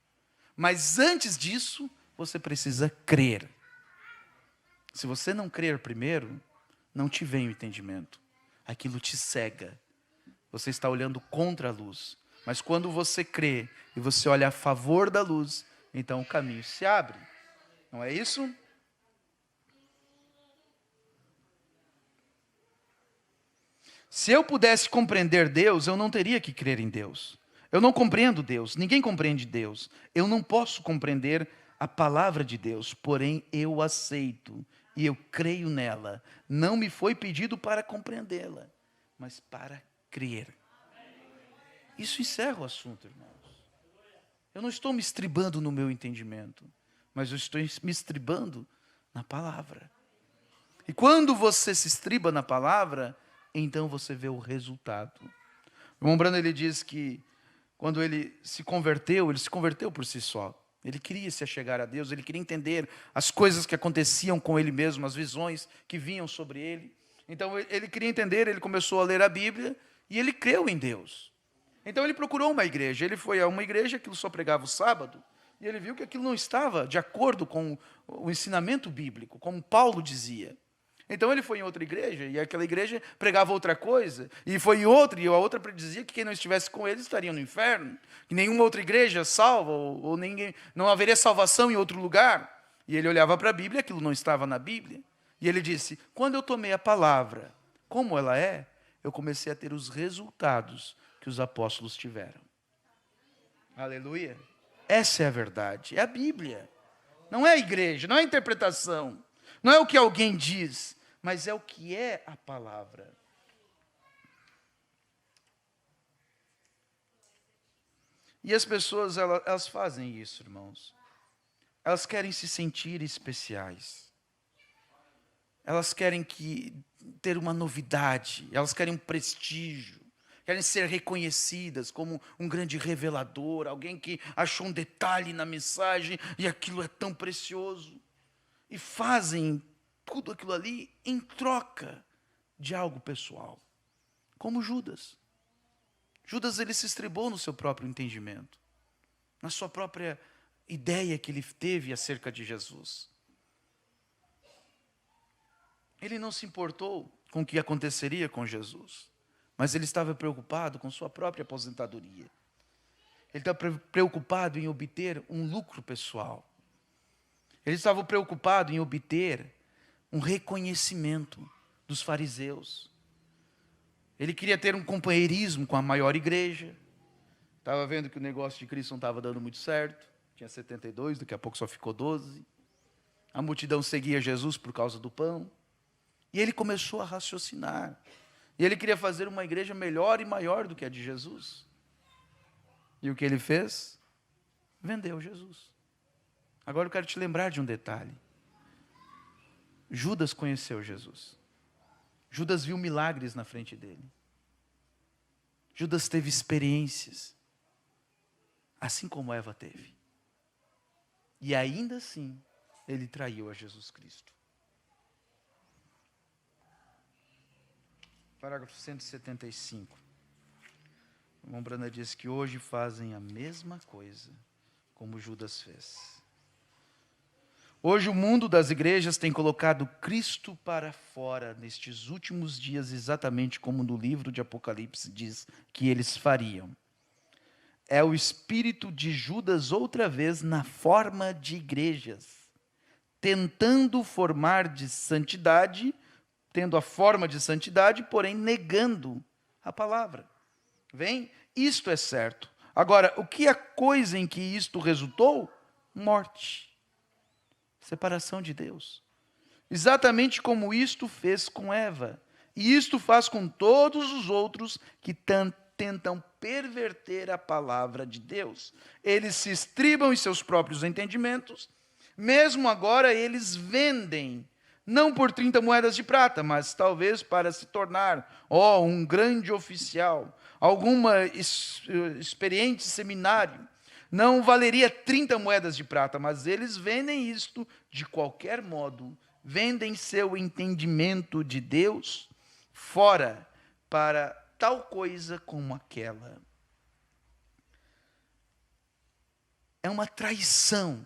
Mas antes disso, você precisa crer. Se você não crer primeiro, não te vem o entendimento. Aquilo te cega. Você está olhando contra a luz. Mas quando você crê e você olha a favor da luz, então o caminho se abre. Não é isso? Se eu pudesse compreender Deus, eu não teria que crer em Deus. Eu não compreendo Deus, ninguém compreende Deus. Eu não posso compreender a palavra de Deus, porém eu aceito e eu creio nela. Não me foi pedido para compreendê-la, mas para crer. Isso encerra o assunto, irmãos. Eu não estou me estribando no meu entendimento, mas eu estou me estribando na palavra. E quando você se estriba na palavra, então você vê o resultado. O irmão Branham, ele diz que quando ele se converteu por si só. Ele queria se achegar a Deus, ele queria entender as coisas que aconteciam com ele mesmo, as visões que vinham sobre ele. Então ele queria entender, ele começou a ler a Bíblia e ele creu em Deus. Então ele procurou uma igreja, ele foi a uma igreja que só pregava o sábado, e ele viu que aquilo não estava de acordo com o ensinamento bíblico, como Paulo dizia. Então ele foi em outra igreja, e aquela igreja pregava outra coisa, e foi em outra, e a outra dizia que quem não estivesse com ele estaria no inferno, que nenhuma outra igreja salva, ou ninguém, não haveria salvação em outro lugar. E ele olhava para a Bíblia, aquilo não estava na Bíblia, e ele disse, quando eu tomei a palavra, como ela é, eu comecei a ter os resultados que os apóstolos tiveram. Aleluia. Essa é a verdade, é a Bíblia. Não é a igreja, não é a interpretação, não é o que alguém diz, mas é o que é a palavra. E as pessoas, elas fazem isso, irmãos. Elas querem se sentir especiais. Elas querem ter uma novidade, elas querem um prestígio. Querem ser reconhecidas como um grande revelador, alguém que achou um detalhe na mensagem e aquilo é tão precioso. E fazem tudo aquilo ali em troca de algo pessoal. Como Judas. Judas, ele se estribou no seu próprio entendimento, na sua própria ideia que ele teve acerca de Jesus. Ele não se importou com o que aconteceria com Jesus, mas ele estava preocupado com sua própria aposentadoria. Ele estava preocupado em obter um lucro pessoal. Ele estava preocupado em obter um reconhecimento dos fariseus. Ele queria ter um companheirismo com a maior igreja. Estava vendo que o negócio de Cristo não estava dando muito certo. Tinha 72, daqui a pouco só ficou 12. A multidão seguia Jesus por causa do pão. E ele começou a raciocinar. E ele queria fazer uma igreja melhor e maior do que a de Jesus. E o que ele fez? Vendeu Jesus. Agora eu quero te lembrar de um detalhe. Judas conheceu Jesus. Judas viu milagres na frente dele. Judas teve experiências, assim como Eva teve. E ainda assim, ele traiu a Jesus Cristo. Parágrafo 175. O irmão Brana diz que hoje fazem a mesma coisa como Judas fez. Hoje o mundo das igrejas tem colocado Cristo para fora nestes últimos dias, exatamente como no livro de Apocalipse diz que eles fariam. É o espírito de Judas outra vez na forma de igrejas, tentando formar de santidade, tendo a forma de santidade, porém negando a palavra. Vem? Isto é certo. Agora, o que é a coisa em que isto resultou? Morte. Separação de Deus. Exatamente como isto fez com Eva. E isto faz com todos os outros que tentam perverter a palavra de Deus. Eles se estribam em seus próprios entendimentos. Mesmo agora eles vendem, não por 30 moedas de prata, mas talvez para se tornar, um grande oficial, alguma experiente seminário. Não valeria 30 moedas de prata, mas eles vendem isto de qualquer modo, vendem seu entendimento de Deus fora para tal coisa como aquela. É uma traição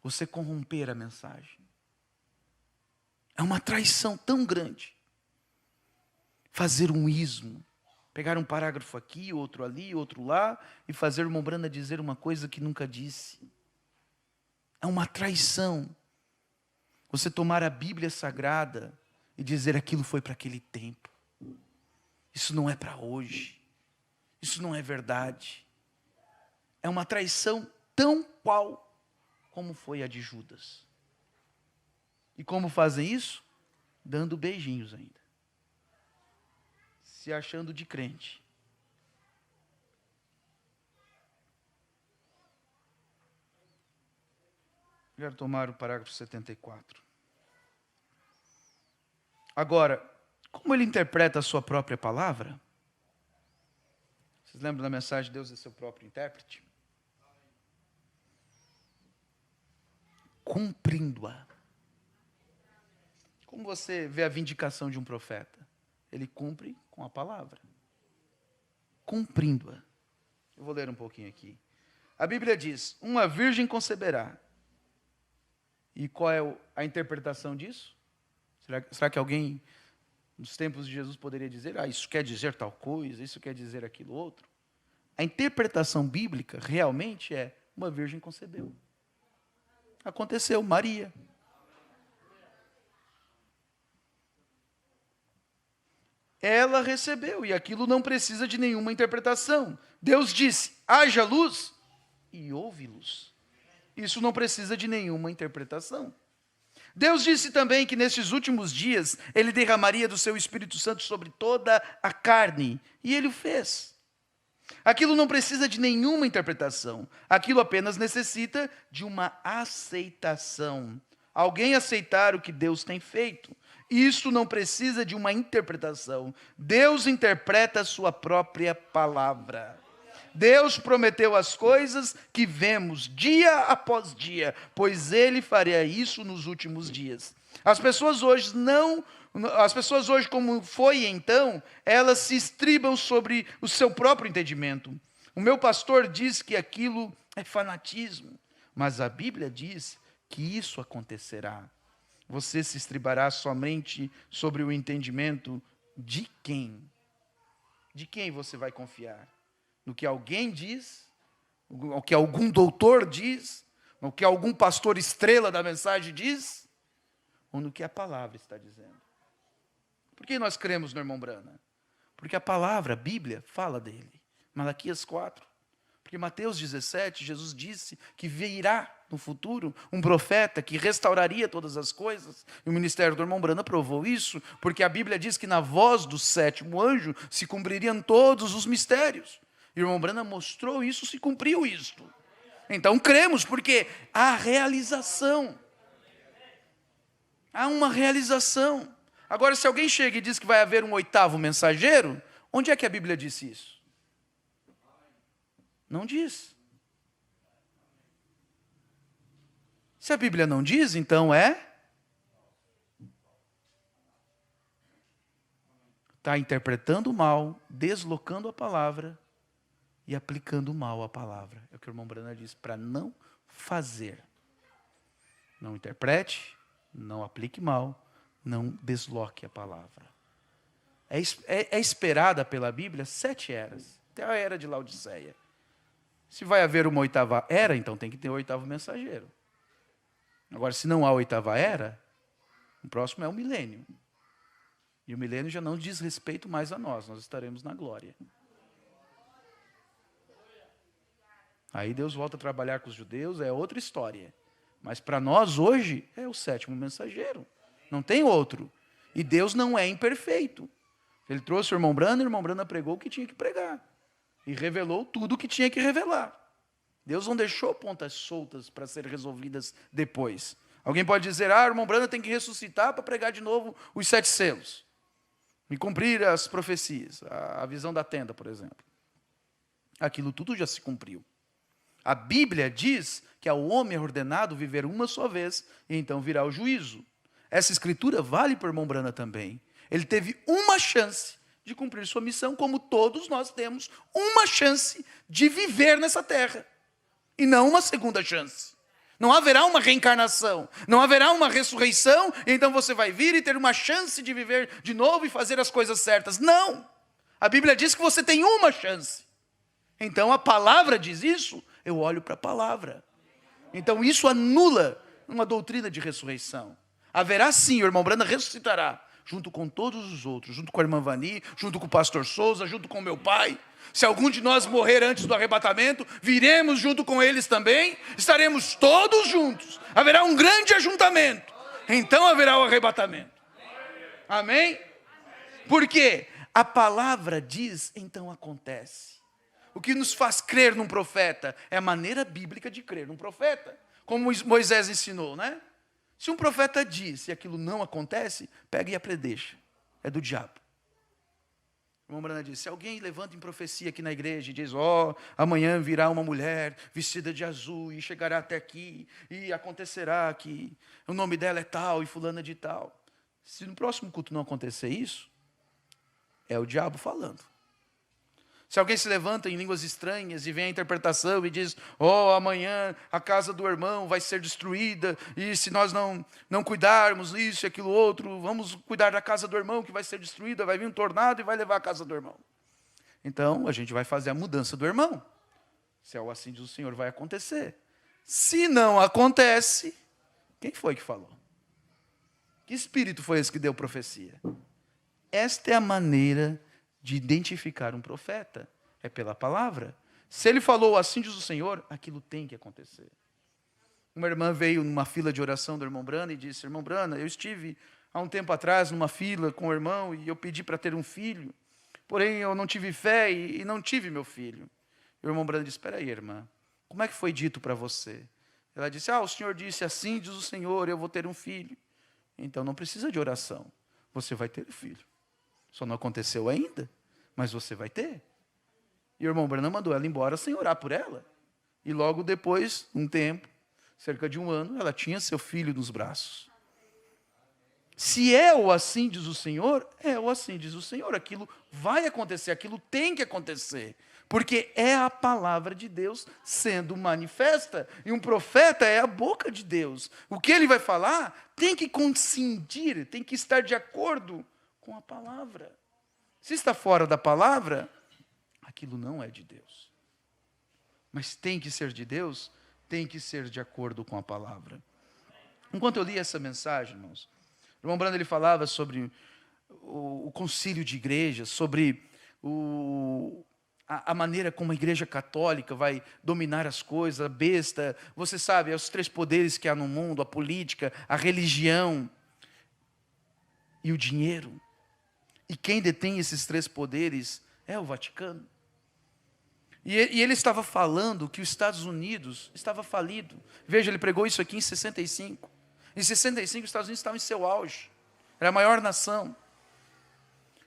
você corromper a mensagem. É uma traição tão grande. Fazer um ismo. Pegar um parágrafo aqui, outro ali, outro lá, e fazer o irmão Brana dizer uma coisa que nunca disse. É uma traição. Você tomar a Bíblia Sagrada e dizer aquilo foi para aquele tempo. Isso não é para hoje. Isso não é verdade. É uma traição tão qual como foi a de Judas. E como fazem isso? Dando beijinhos ainda. Se achando de crente. Quero tomar o parágrafo 74. Agora, como ele interpreta a sua própria palavra? Vocês lembram da mensagem de Deus é seu próprio intérprete? Cumprindo-a. Como você vê a vindicação de um profeta? Ele cumpre com a palavra. Cumprindo-a. Eu vou ler um pouquinho aqui. A Bíblia diz, uma virgem conceberá. E qual é a interpretação disso? Será que alguém, nos tempos de Jesus, poderia dizer, isso quer dizer tal coisa, isso quer dizer aquilo outro? A interpretação bíblica realmente é, uma virgem concebeu. Aconteceu, Maria. Ela recebeu, e aquilo não precisa de nenhuma interpretação. Deus disse, haja luz, e houve luz. Isso não precisa de nenhuma interpretação. Deus disse também que nesses últimos dias, Ele derramaria do seu Espírito Santo sobre toda a carne, e Ele o fez. Aquilo não precisa de nenhuma interpretação, aquilo apenas necessita de uma aceitação. Alguém aceitar o que Deus tem feito. Isso não precisa de uma interpretação. Deus interpreta a sua própria palavra. Deus prometeu as coisas que vemos dia após dia, pois Ele faria isso nos últimos dias. As pessoas hoje, como foi então, elas se estribam sobre o seu próprio entendimento. O meu pastor diz que aquilo é fanatismo, mas a Bíblia diz que isso acontecerá. Você se estribará somente sobre o entendimento de quem? De quem você vai confiar? No que alguém diz? No que algum doutor diz? No que algum pastor estrela da mensagem diz? Ou no que a palavra está dizendo? Por que nós cremos no irmão Brana? Porque a palavra, a Bíblia, fala dele. Malaquias 4. Porque Mateus 17, Jesus disse que virá no futuro um profeta que restauraria todas as coisas. E o ministério do irmão Brana provou isso, porque a Bíblia diz que na voz do 7º anjo se cumpririam todos os mistérios. E o irmão Brana mostrou isso, se cumpriu isto. Então cremos, porque há realização. Há uma realização. Agora, se alguém chega e diz que vai haver um oitavo mensageiro, onde é que a Bíblia disse isso? Não diz. Se a Bíblia não diz, então está interpretando mal, deslocando a palavra e aplicando mal a palavra. É o que o irmão Brana diz, para não fazer. Não interprete, não aplique mal, não desloque a palavra. É esperada pela Bíblia 7 eras, até a era de Laodiceia. Se vai haver uma oitava era, então tem que ter o oitavo mensageiro. Agora, se não há oitava era, o próximo é o milênio. E o milênio já não diz respeito mais a nós estaremos na glória. Aí Deus volta a trabalhar com os judeus, é outra história. Mas para nós hoje é o 7º mensageiro. Não tem outro. E Deus não é imperfeito. Ele trouxe o irmão Brana pregou o que tinha que pregar. E revelou tudo o que tinha que revelar. Deus não deixou pontas soltas para serem resolvidas depois. Alguém pode dizer, o irmão Brana tem que ressuscitar para pregar de novo os 7 selos. E cumprir as profecias. A visão da tenda, por exemplo. Aquilo tudo já se cumpriu. A Bíblia diz que ao homem é ordenado viver uma só vez, e então virá o juízo. Essa escritura vale para o irmão Brana também. Ele teve uma chance de cumprir sua missão, como todos nós temos uma chance de viver nessa terra. E não uma segunda chance. Não haverá uma reencarnação, não haverá uma ressurreição, e então você vai vir e ter uma chance de viver de novo e fazer as coisas certas. Não! A Bíblia diz que você tem uma chance. Então a palavra diz isso, eu olho para a palavra. Então isso anula uma doutrina de ressurreição. Haverá sim, o irmão Brana ressuscitará, junto com todos os outros, junto com a irmã Vani, junto com o pastor Souza, junto com o meu pai. Se algum de nós morrer antes do arrebatamento, viremos junto com eles também, estaremos todos juntos. Haverá um grande ajuntamento, então haverá o arrebatamento. Amém? Por quê? A palavra diz, então acontece. O que nos faz crer num profeta é a maneira bíblica de crer num profeta. Como Moisés ensinou, né? Se um profeta diz e aquilo não acontece, pega e apredecha. É do diabo. O irmão Brana diz, se alguém levanta em profecia aqui na igreja e diz, amanhã virá uma mulher vestida de azul e chegará até aqui e acontecerá que o nome dela é tal e fulana de tal. Se no próximo culto não acontecer isso, é o diabo falando. Se alguém se levanta em línguas estranhas e vem a interpretação e diz, amanhã a casa do irmão vai ser destruída, e se nós não cuidarmos isso e aquilo outro, vamos cuidar da casa do irmão que vai ser destruída, vai vir um tornado e vai levar a casa do irmão. Então, a gente vai fazer a mudança do irmão. Se é o assim diz o Senhor, vai acontecer. Se não acontece, quem foi que falou? Que espírito foi esse que deu profecia? Esta é a maneira de identificar um profeta, é pela palavra. Se ele falou assim diz o Senhor, aquilo tem que acontecer. Uma irmã veio numa fila de oração do irmão Brana e disse, irmão Brana, eu estive há um tempo atrás numa fila com o irmão e eu pedi para ter um filho, porém eu não tive fé e não tive meu filho. E o irmão Brana disse, espera aí, irmã, como é que foi dito para você? Ela disse, o Senhor disse assim diz o Senhor, eu vou ter um filho. Então não precisa de oração, você vai ter um filho. Só não aconteceu ainda, mas você vai ter. E o irmão Branham mandou ela embora sem orar por ela. E logo depois, um tempo, cerca de 1 ano, ela tinha seu filho nos braços. Se é o assim diz o Senhor, é o assim diz o Senhor. Aquilo vai acontecer, aquilo tem que acontecer. Porque é a palavra de Deus sendo manifesta. E um profeta é a boca de Deus. O que ele vai falar tem que coincidir, tem que estar de acordo com a palavra. Se está fora da palavra, aquilo não é de Deus. Mas tem que ser de Deus, tem que ser de acordo com a palavra. Enquanto eu li essa mensagem, irmãos, o irmão Brando ele falava sobre o concílio de igrejas, sobre a maneira como a igreja católica vai dominar as coisas, a besta, você sabe, os 3 poderes que há no mundo, a política, a religião e o dinheiro. E quem detém esses 3 poderes é o Vaticano. E ele estava falando que os Estados Unidos estava falido. Veja, ele pregou isso aqui em 65. Em 65, os Estados Unidos estavam em seu auge. era a maior nação.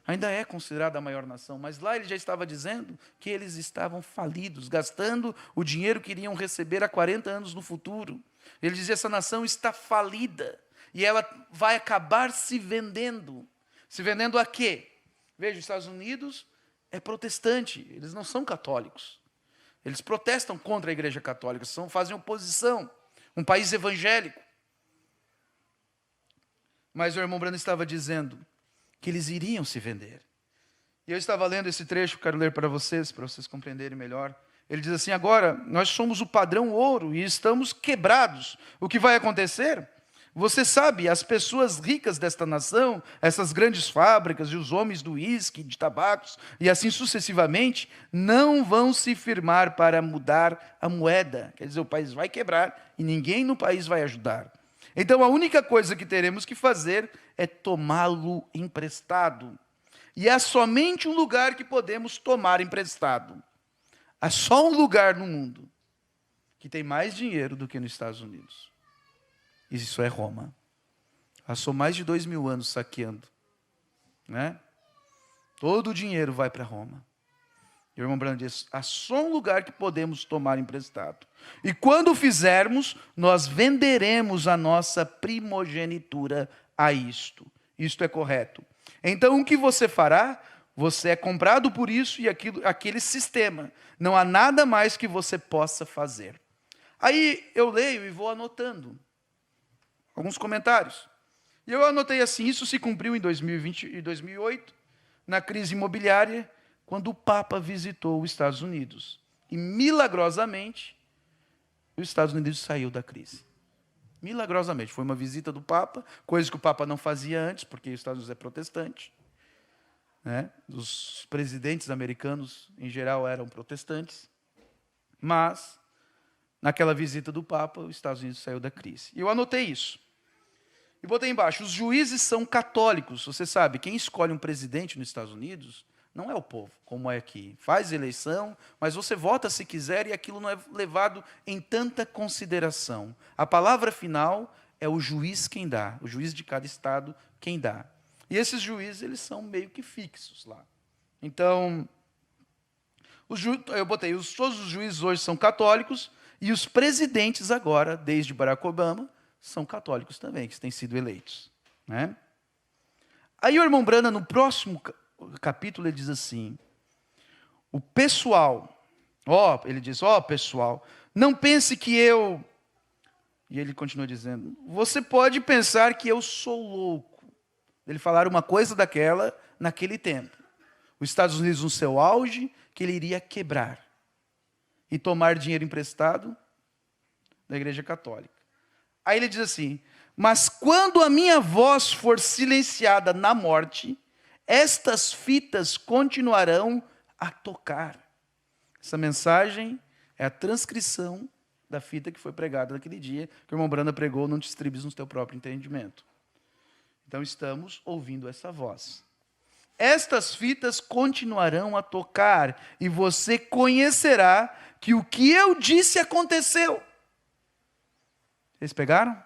Ainda é considerada a maior nação, mas lá ele já estava dizendo que eles estavam falidos, gastando o dinheiro que iriam receber há 40 anos no futuro. Ele dizia, essa nação está falida, e ela vai acabar se vendendo. Se vendendo a quê? Veja, os Estados Unidos é protestante, eles não são católicos. Eles protestam contra a igreja católica, fazem oposição, um país evangélico. Mas o irmão Branham estava dizendo que eles iriam se vender. E eu estava lendo esse trecho, quero ler para vocês compreenderem melhor. Ele diz assim, agora, nós somos o padrão ouro e estamos quebrados. O que vai acontecer? Você sabe, as pessoas ricas desta nação, essas grandes fábricas e os homens do uísque, de tabacos, e assim sucessivamente, não vão se firmar para mudar a moeda. Quer dizer, o país vai quebrar e ninguém no país vai ajudar. Então, a única coisa que teremos que fazer é tomá-lo emprestado. E há somente um lugar que podemos tomar emprestado. Há só um lugar no mundo que tem mais dinheiro do que nos Estados Unidos. Isso é Roma. Passou mais de 2000 anos saqueando. Né? Todo o dinheiro vai para Roma. E o irmão Branham diz, há só um lugar que podemos tomar emprestado. E quando o fizermos, nós venderemos a nossa primogenitura a isto. Isto é correto. Então, o que você fará? Você é comprado por isso e aquele sistema. Não há nada mais que você possa fazer. Aí eu leio e vou anotando alguns comentários. E eu anotei assim, isso se cumpriu em 2020 e 2008, na crise imobiliária, quando o Papa visitou os Estados Unidos. E, milagrosamente, os Estados Unidos saiu da crise. Milagrosamente. Foi uma visita do Papa, coisa que o Papa não fazia antes, porque os Estados Unidos é protestante. Né? Os presidentes americanos, em geral, eram protestantes. Mas, naquela visita do Papa, os Estados Unidos saiu da crise. E eu anotei isso. E botei embaixo, os juízes são católicos. Você sabe, quem escolhe um presidente nos Estados Unidos não é o povo, como é aqui. Faz eleição, mas você vota se quiser e aquilo não é levado em tanta consideração. A palavra final é o juiz quem dá, o juiz de cada estado quem dá. E esses juízes, eles são meio que fixos lá. Então, eu botei, todos os juízes hoje são católicos e os presidentes agora, desde Barack Obama, são católicos também, que têm sido eleitos. Né? Aí o irmão Branham, no próximo capítulo, ele diz assim, o pessoal, ele diz, pessoal, não pense que eu... E ele continua dizendo, você pode pensar que eu sou louco. Ele falar uma coisa daquela naquele tempo. Os Estados Unidos no seu auge, que ele iria quebrar e tomar dinheiro emprestado da Igreja Católica. Aí ele diz assim, mas quando a minha voz for silenciada na morte, estas fitas continuarão a tocar. Essa mensagem é a transcrição da fita que foi pregada naquele dia, que o irmão Branham pregou, não te estribes no teu próprio entendimento. Então estamos ouvindo essa voz. Estas fitas continuarão a tocar, e você conhecerá que o que eu disse aconteceu. Vocês pegaram?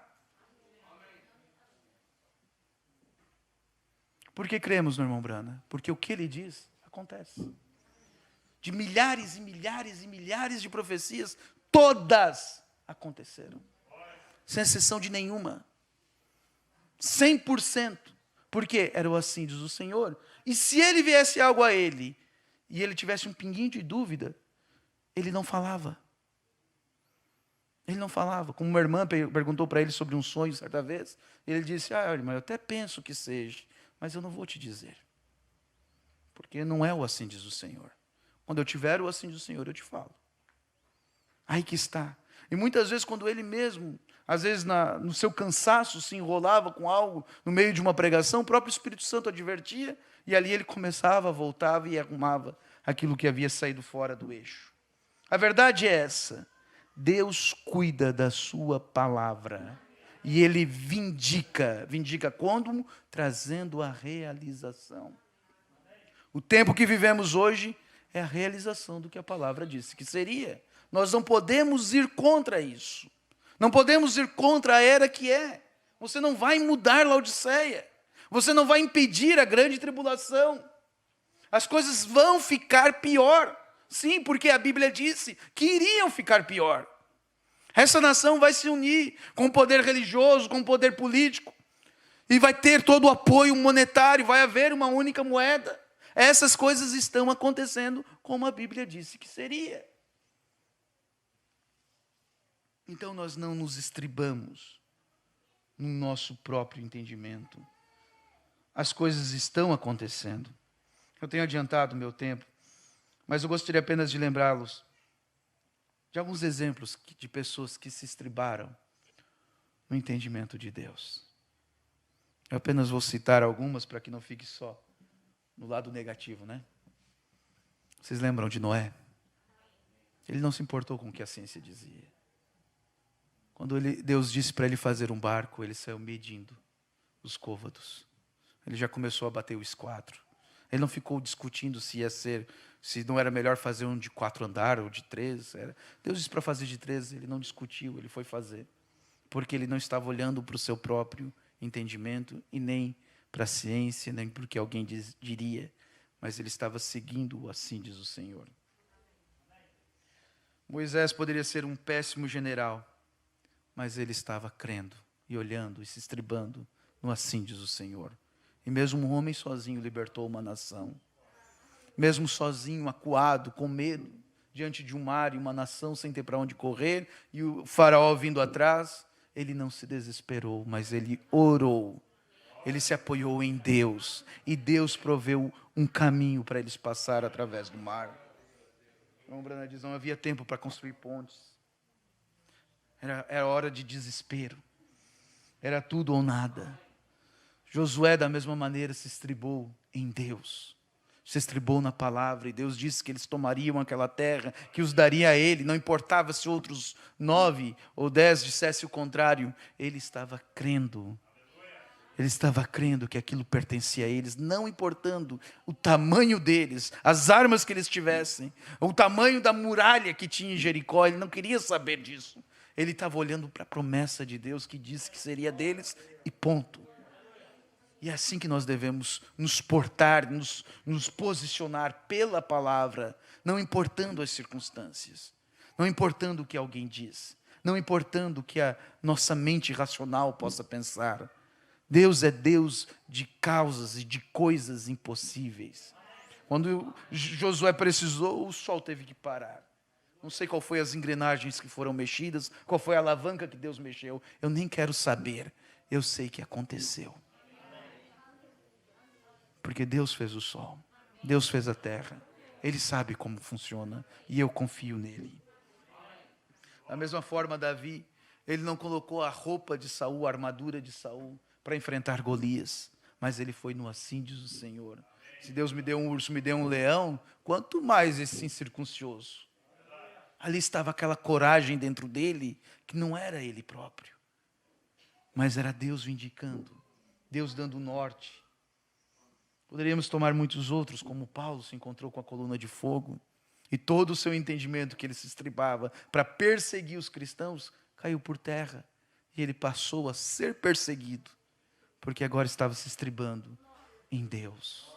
Por que cremos no irmão Branham? Porque o que ele diz, acontece. De milhares e milhares e milhares de profecias, todas aconteceram. Sem exceção de nenhuma. 100%. Porque era o assim diz o Senhor. E se ele viesse algo a ele, e ele tivesse um pinguinho de dúvida, ele não falava. Ele não falava. Como uma irmã perguntou para ele sobre um sonho certa vez, ele disse, irmã, eu até penso que seja, mas eu não vou te dizer. Porque não é o assim diz o Senhor. Quando eu tiver o assim diz o Senhor, eu te falo. Aí que está. E muitas vezes, quando ele mesmo, às vezes no seu cansaço, se enrolava com algo no meio de uma pregação, o próprio Espírito Santo advertia, e ali ele começava, voltava e arrumava aquilo que havia saído fora do eixo. A verdade é essa. Deus cuida da sua palavra. E ele vindica quando? Trazendo a realização. O tempo que vivemos hoje é a realização do que a palavra disse que seria. Nós não podemos ir contra isso. Não podemos ir contra a era que é. Você não vai mudar Laodiceia. Você não vai impedir a grande tribulação. As coisas vão ficar pior. Sim, porque a Bíblia disse que iriam ficar pior. Essa nação vai se unir com o poder religioso, com o poder político. E vai ter todo o apoio monetário, vai haver uma única moeda. Essas coisas estão acontecendo como a Bíblia disse que seria. Então nós não nos estribamos no nosso próprio entendimento. As coisas estão acontecendo. Eu tenho adiantado o meu tempo, mas eu gostaria apenas de lembrá-los de alguns exemplos de pessoas que se estribaram no entendimento de Deus. Eu apenas vou citar algumas para que não fique só no lado negativo, né? Vocês lembram de Noé? Ele não se importou com o que a ciência dizia. Quando Deus disse para ele fazer um barco, ele saiu medindo os côvados. Ele já começou a bater o esquadro. Ele não ficou discutindo se não era melhor fazer um de 4 andares ou de 3. Deus disse para fazer de 3, ele não discutiu, ele foi fazer. Porque ele não estava olhando para o seu próprio entendimento e nem para a ciência, nem para o que alguém diria, mas ele estava seguindo, assim diz o Senhor. Moisés poderia ser um péssimo general, mas ele estava crendo e olhando e se estribando no assim diz o Senhor. E mesmo um homem sozinho libertou uma nação. Mesmo sozinho, acuado, com medo, diante de um mar e uma nação sem ter para onde correr, e o faraó vindo atrás, ele não se desesperou, mas ele orou. Ele se apoiou em Deus, e Deus proveu um caminho para eles passar através do mar. O Brana diz, não havia tempo para construir pontes. Era hora de desespero. Era tudo ou nada. Josué, da mesma maneira, se estribou em Deus. Se estribou na palavra, e Deus disse que eles tomariam aquela terra, que os daria a ele, não importava se outros 9 ou 10 dissessem o contrário, ele estava crendo. Ele estava crendo que aquilo pertencia a eles, não importando o tamanho deles, as armas que eles tivessem, o tamanho da muralha que tinha em Jericó, ele não queria saber disso. Ele estava olhando para a promessa de Deus que disse que seria deles e ponto. E é assim que nós devemos nos portar, nos posicionar pela palavra, não importando as circunstâncias, não importando o que alguém diz, não importando o que a nossa mente racional possa pensar. Deus é Deus de causas e de coisas impossíveis. Quando Josué precisou, o sol teve que parar. Não sei qual foi as engrenagens que foram mexidas, qual foi a alavanca que Deus mexeu. Eu nem quero saber, eu sei que aconteceu. Porque Deus fez o sol, Deus fez a terra, Ele sabe como funciona e eu confio nele. Da mesma forma, Davi, ele não colocou a roupa de Saul, a armadura de Saul, para enfrentar Golias, mas ele foi no assim diz o Senhor. Se Deus me deu um urso, me deu um leão, quanto mais esse incircuncioso. Ali estava aquela coragem dentro dele, que não era ele próprio, mas era Deus vindicando, Deus dando o norte. Poderíamos tomar muitos outros, como Paulo se encontrou com a coluna de fogo, e todo o seu entendimento que ele se estribava para perseguir os cristãos, caiu por terra, e ele passou a ser perseguido, porque agora estava se estribando em Deus.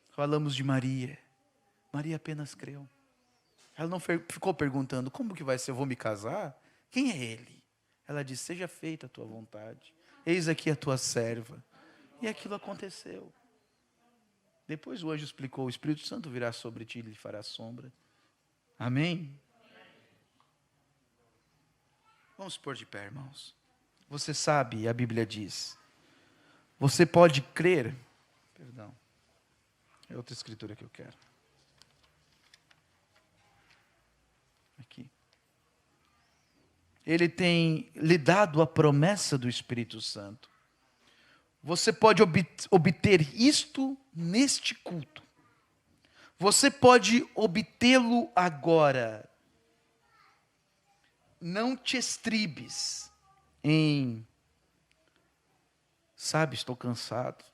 Falamos de Maria, Maria apenas creu, ela não ficou perguntando, como que vai ser, eu vou me casar? Quem é ele? Ela disse, seja feita a tua vontade, eis aqui a tua serva. E aquilo aconteceu. Depois o anjo explicou, o Espírito Santo virá sobre ti e lhe fará sombra. Amém? Vamos pôr de pé, irmãos. Você sabe, a Bíblia diz, você pode crer, perdão, é outra escritura que eu quero. Aqui. Ele tem lhe dado a promessa do Espírito Santo. Você pode obter isto neste culto. Você pode obtê-lo agora. Não te estribes em, sabe, estou cansado.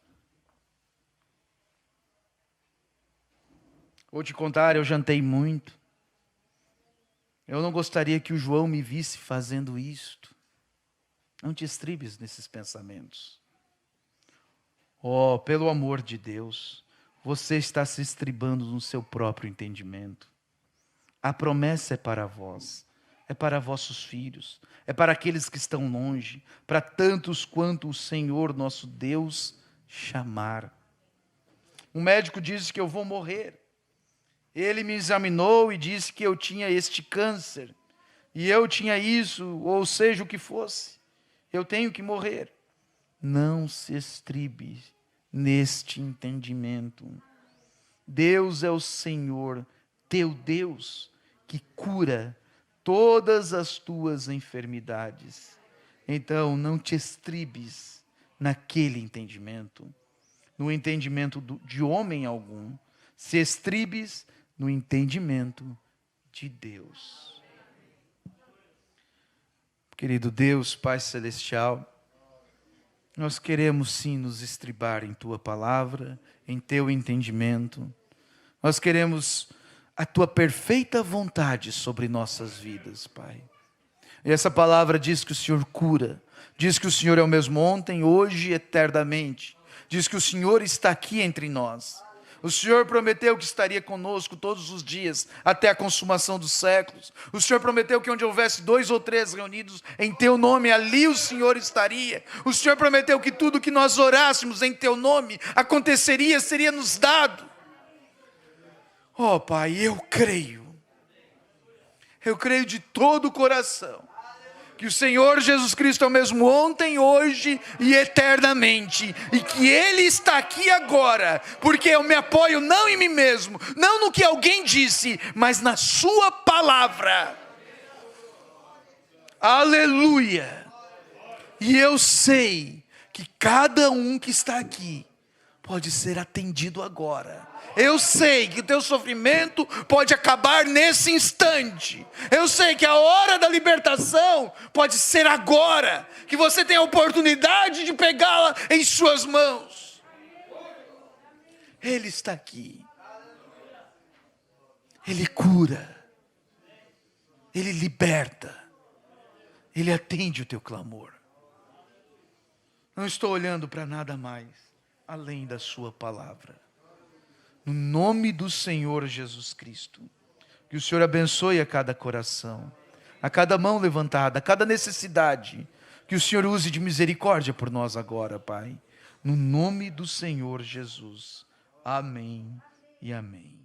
Vou te contar, eu jantei muito. Eu não gostaria que o João me visse fazendo isto. Não te estribes nesses pensamentos. Oh, pelo amor de Deus, você está se estribando no seu próprio entendimento. A promessa é para vós, é para vossos filhos, é para aqueles que estão longe, para tantos quanto o Senhor nosso Deus chamar. Um médico disse que eu vou morrer. Ele me examinou e disse que eu tinha este câncer, e eu tinha isso, ou seja, o que fosse. Eu tenho que morrer. Não se estribe neste entendimento. Deus é o Senhor, teu Deus, que cura todas as tuas enfermidades. Então, não te estribes naquele entendimento, no entendimento de homem algum. Se estribes no entendimento de Deus. Querido Deus, Pai Celestial, nós queremos sim nos estribar em Tua palavra, em Teu entendimento. Nós queremos a Tua perfeita vontade sobre nossas vidas, Pai. E essa palavra diz que o Senhor cura, diz que o Senhor é o mesmo ontem, hoje e eternamente. Diz que o Senhor está aqui entre nós. O Senhor prometeu que estaria conosco todos os dias, até a consumação dos séculos. O Senhor prometeu que onde houvesse 2 ou 3 reunidos em Teu nome, ali o Senhor estaria. O Senhor prometeu que tudo que nós orássemos em Teu nome aconteceria, seria nos dado. Oh Pai, eu creio de todo o coração, que o Senhor Jesus Cristo é o mesmo ontem, hoje e eternamente, e que Ele está aqui agora, porque eu me apoio não em mim mesmo, não no que alguém disse, mas na Sua palavra. Aleluia! E eu sei que cada um que está aqui pode ser atendido agora. Eu sei que o teu sofrimento pode acabar nesse instante. Eu sei que a hora da libertação pode ser agora, que você tem a oportunidade de pegá-la em suas mãos. Ele está aqui. Ele cura. Ele liberta. Ele atende o teu clamor. Não estou olhando para nada mais além da sua palavra. No nome do Senhor Jesus Cristo, que o Senhor abençoe a cada coração, a cada mão levantada, a cada necessidade, que o Senhor use de misericórdia por nós agora, Pai. No nome do Senhor Jesus. Amém e amém.